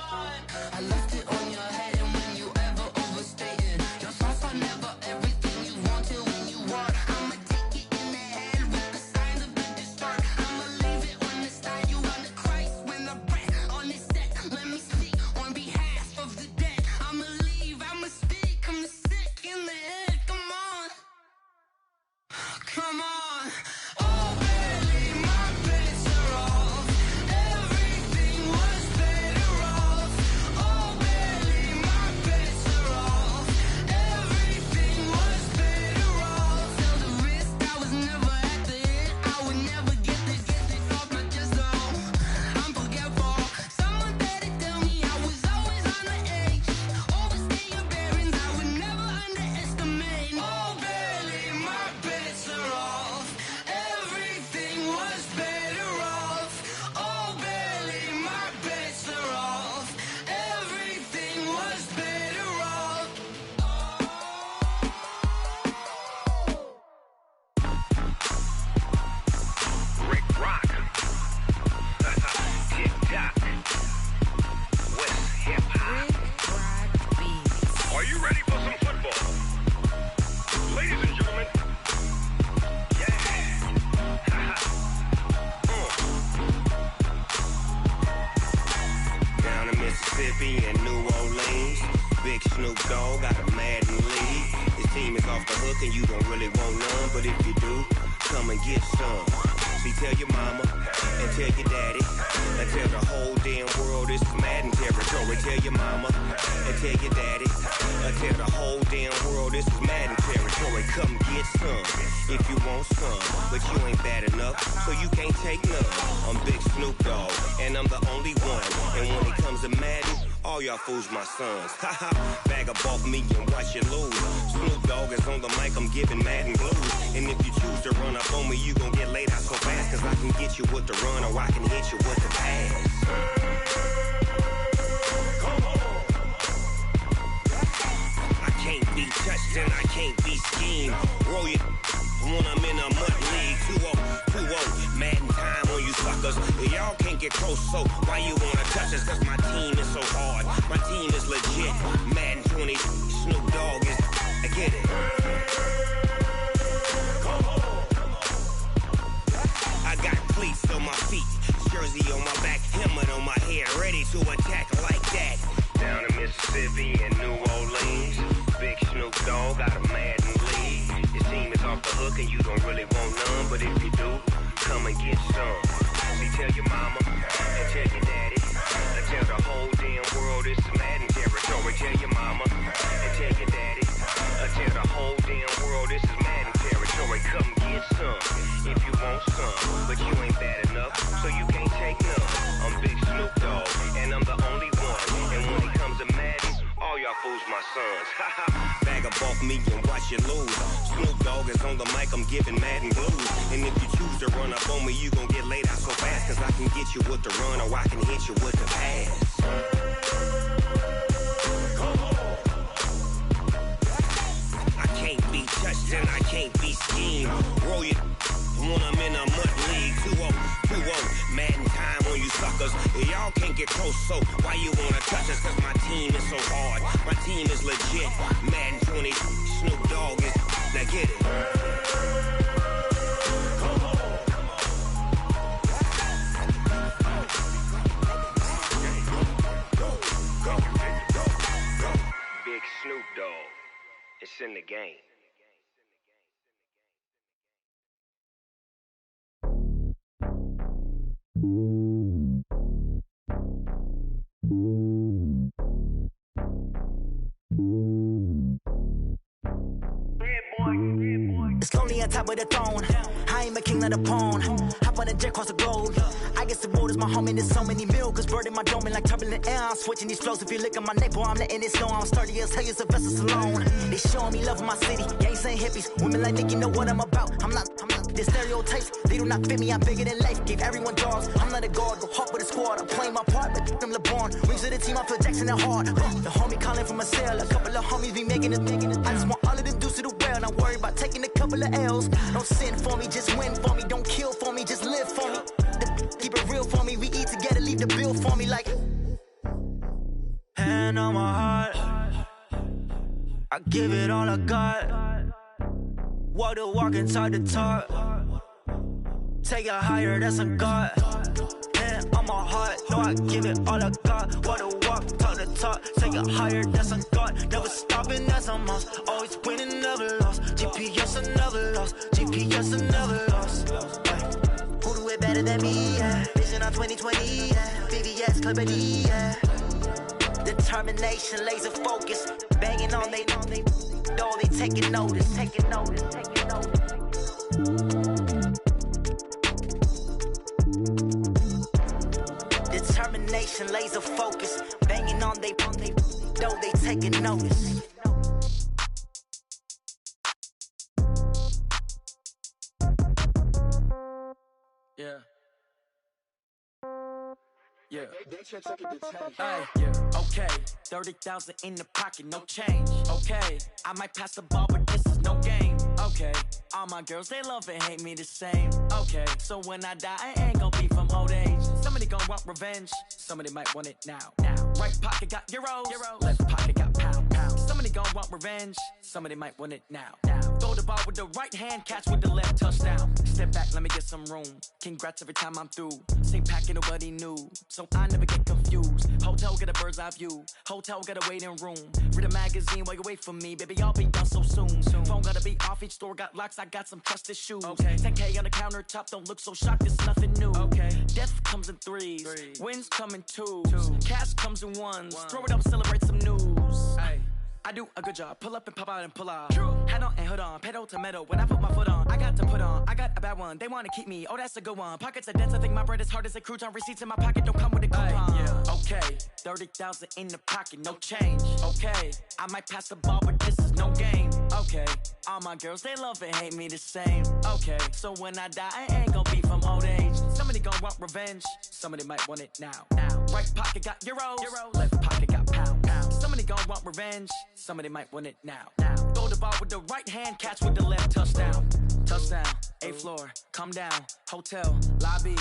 I left it on your head, and when you ever overstay it, your thoughts are never everything you want till when you want. I'ma take it in the head with the signs of the distort. I'ma leave it on the side. You on the Christ when the breath on this set. Let me speak on behalf of the dead. I'ma leave, I'ma speak. I'm the sick in the head. Come on, come on. Oh, barely, my bets are off. Everything was better off. Oh, barely, my bets are off. Everything was better off. Tell the rest I was never at the end. I would never get this off my chest, though. I'm forgetful. Someone better tell me I was always on the edge. Overstay your bearings, I would never underestimate. Oh, barely, my bets are off. Everything was better off. Oh, barely, my bets are off. Everything was better off. Rick Rock. Tick-tock. West hip-hop. Are you ready for some football? Ladies and gentlemen. Down in Mississippi and New Orleans, Big Snoop Dogg got a Madden league. His team is off the hook and you don't really want none, but if you do, come and get some. See, tell your mama and tell your daddy and tell the whole damn world this is Madden territory. Tell your mama and tell your daddy and tell the whole damn world this is Madden territory. Come get some if you want some, but you ain't bad enough, so you can't take none. I'm Big Snoop Dogg and I'm the only one. And when it comes to Madden, all y'all fools my sons. Haha, bag up off me and watch you lose. Snoop Dogg is on the mic, I'm giving Madden blues. And if you choose to run up on me, you gon' get laid out so fast. Cause I can get you with the run or I can hit you with the pass. I can't be touched and I can't be schemed. Roll you when I'm in a mud league. 2-0, Madden time on you suckers. Y'all can't get close, so why you wanna touch us? Cause my team is so hard, my team is legit. Madden 20, Snoop Dogg is, I get it. I got cleats on my feet, jersey on my back, helmet on my head, ready to attack like that. Down in Mississippi and New Orleans, Big Snoop Dogg got a Madden league. Your team is off the hook and you don't really want none, but if you do, come and get some. See, tell your mama and tell your daddy and tell the whole damn world this is Madden territory. Tell your mama and tell your daddy and tell the whole damn world this is Madden territory. Come get some if you want some, but you ain't bad enough, so you can't take none. I'm Big Snoop Dogg and I'm the only one. And when it comes to Madden, all y'all fools my sons. Bag up off me and watch you lose. Snoop Dogg is on the mic, I'm giving Madden blues. And if you choose to run up on me, you gon' get laid out so fast. Cause I can get you with the run or I can hit you with the pass. I can't be touched and I can't be schemed. Roll you when I'm in a mud league. 2-0, Madden time on you suckers. Y'all can't get close, so why you wanna touch us? Cause my team is so hard, my team is legit. Madden 20, Snoop Dogg is, now get it. Big Snoop Dogg, it's in the game. It's lonely on top of the throne. I ain't a king of the pawn. Hop on a jet across the globe. I guess the road is my home and there's so many milk. Cause bird in my dome and like turbulent air. I'm switching these flows. If you look at my neck, boy, I'm letting it slow. I'm sturdy as hell, it's a vessel alone. They showing me love in my city. Gangsta and hippies. Women like Nick, you know what I'm about. I'm not the stereotypes. They do not fit me. I'm bigger than life. Gave everyone jobs. I'm not a guard. Go hard with a squad. I'm playing my part, but I'm LeBron. Rings of the team, I feel Jackson and hard. The homie calling from a cell. A couple of homies be making it. I just want all of them dudes to do well. Not worry about taking a couple of L's. Don't sin for me, just win for me. Don't kill for me, just live for me. Keep it real for me. We eat together, leave the bill for me like. Hand on my heart, I give it all I got. Walk the walk and talk the talk. Take it higher, that's a God. Hand on my heart, no, I give it all I got. Walk the walk, talk the talk. Take it higher, that's a God. Never stopping, that's a must. Always winning, never lost. GPS, I never lost. GPS, I never lost. Who do it better than me? Yeah. Vision on 2020, yeah. VVS, Clippity, yeah. Determination, laser focus. Banging on they know they taking notice, taking notice, taking notice. Determination, laser focus. Banging on they know they taking notice. Yeah. Yeah. Hey, yeah. Okay. 30,000 in the pocket, no change. Okay. I might pass the ball, but this is no game. Okay. All my girls, they love and hate me the same. Okay. So when I die, I ain't gon' be from old age. Somebody gon' want revenge. Somebody might want it now. Right pocket got euros. Left pocket got pound. Somebody gon' want revenge. Somebody might want it now. Throw the ball with the right hand, catch with the left, touchdown. Step back, let me get some room. Congrats every time I'm through. Same packet, nobody knew. So I never get confused. Hotel get a bird's eye view. Hotel got a waiting room. Read a magazine while you wait for me. Baby, I'll be done so soon. Phone gotta be off, each store got locks. I got some trusted shoes. 10K on the countertop, don't look so shocked, it's nothing new. Death comes in threes. Wins come in twos. Cash comes in ones. Throw it up, celebrate some news. I do a good job. Pull up and pop out and pull out. Head on and hood on. Pedal to metal. When I put my foot on, I got to put on. I got a bad one. They want to keep me. Oh, that's a good one. Pockets are dense. I think my bread is hard as a crouton. Receipts in my pocket don't come with a coupon. Okay. 30,000 in the pocket. No change. Okay. I might pass the ball, but this is no game. Okay. All my girls, they love and hate me the same. Okay. So when I die, I ain't gon' be from old age. Somebody gon' want revenge. Somebody might want it now. Right pocket got euros. Left pocket got pound. Somebody gon' want revenge. Somebody might want it now. Throw the ball with the right hand, catch with the left, touchdown. Touchdown, 8th floor, come down, hotel, lobby.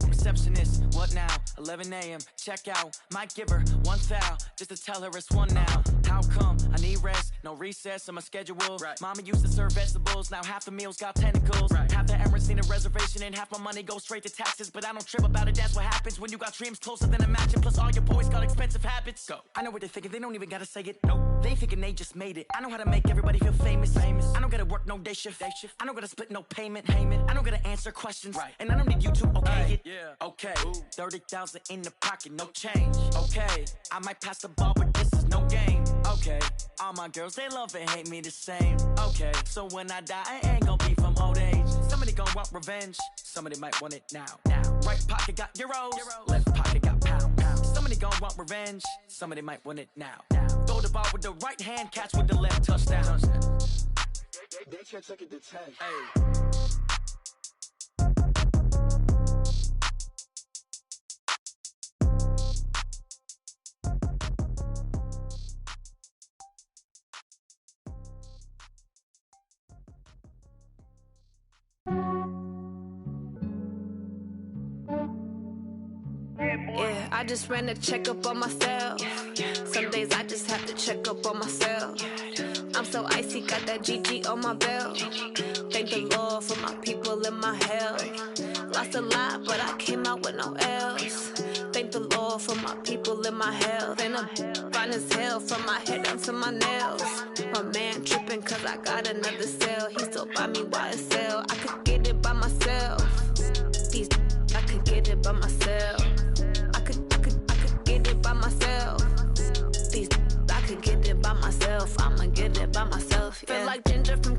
Receptionist, what now? 11 a.m., check out. Might give her one foul, just to tell her it's one now. How come? I need rest, no recess on my schedule. Mama used to serve vegetables, now half the meals got tentacles. Half the errands need a reservation and half my money goes straight to taxes. But I don't trip about it, that's what happens when you got dreams closer than a mansion. Plus all your boys got expensive habits. Go. I know what they're thinking, they don't even gotta say it. Nope. They thinking they just made it. I know how to make everybody feel famous. I don't gotta work no day shift. I don't gotta split no payment. I don't gotta answer questions. And I don't need you to okay it. Okay, 30,000 in the pocket, no change. Okay, I might pass the ball, but this is no game. Okay, all my girls, they love and hate me the same. Okay, so when I die, I ain't gon' be from old age. Somebody gon' want revenge. Somebody might want it now. Right pocket got euros. Left pocket got pound. Somebody gon' want revenge. Somebody might want it now. Throw the ball with the right hand, catch with the left, touchdown. They can't take it to 10. Yeah, I just ran a checkup on myself. Some days I just have to check up on myself. I'm so icy, got that GG on my belt. Thank the Lord for my people in my health. Lost a lot, but I came out with no L's. Thank the Lord for my people in my health. And I'm fine as hell from my head down to my nails. My man tripping cause I got another cell. He still buy me YSL. I could get it by myself. These I could get it by myself. I could get it by myself. These I could get it by myself. I'ma get it by myself. Yeah. Feel like Ginger from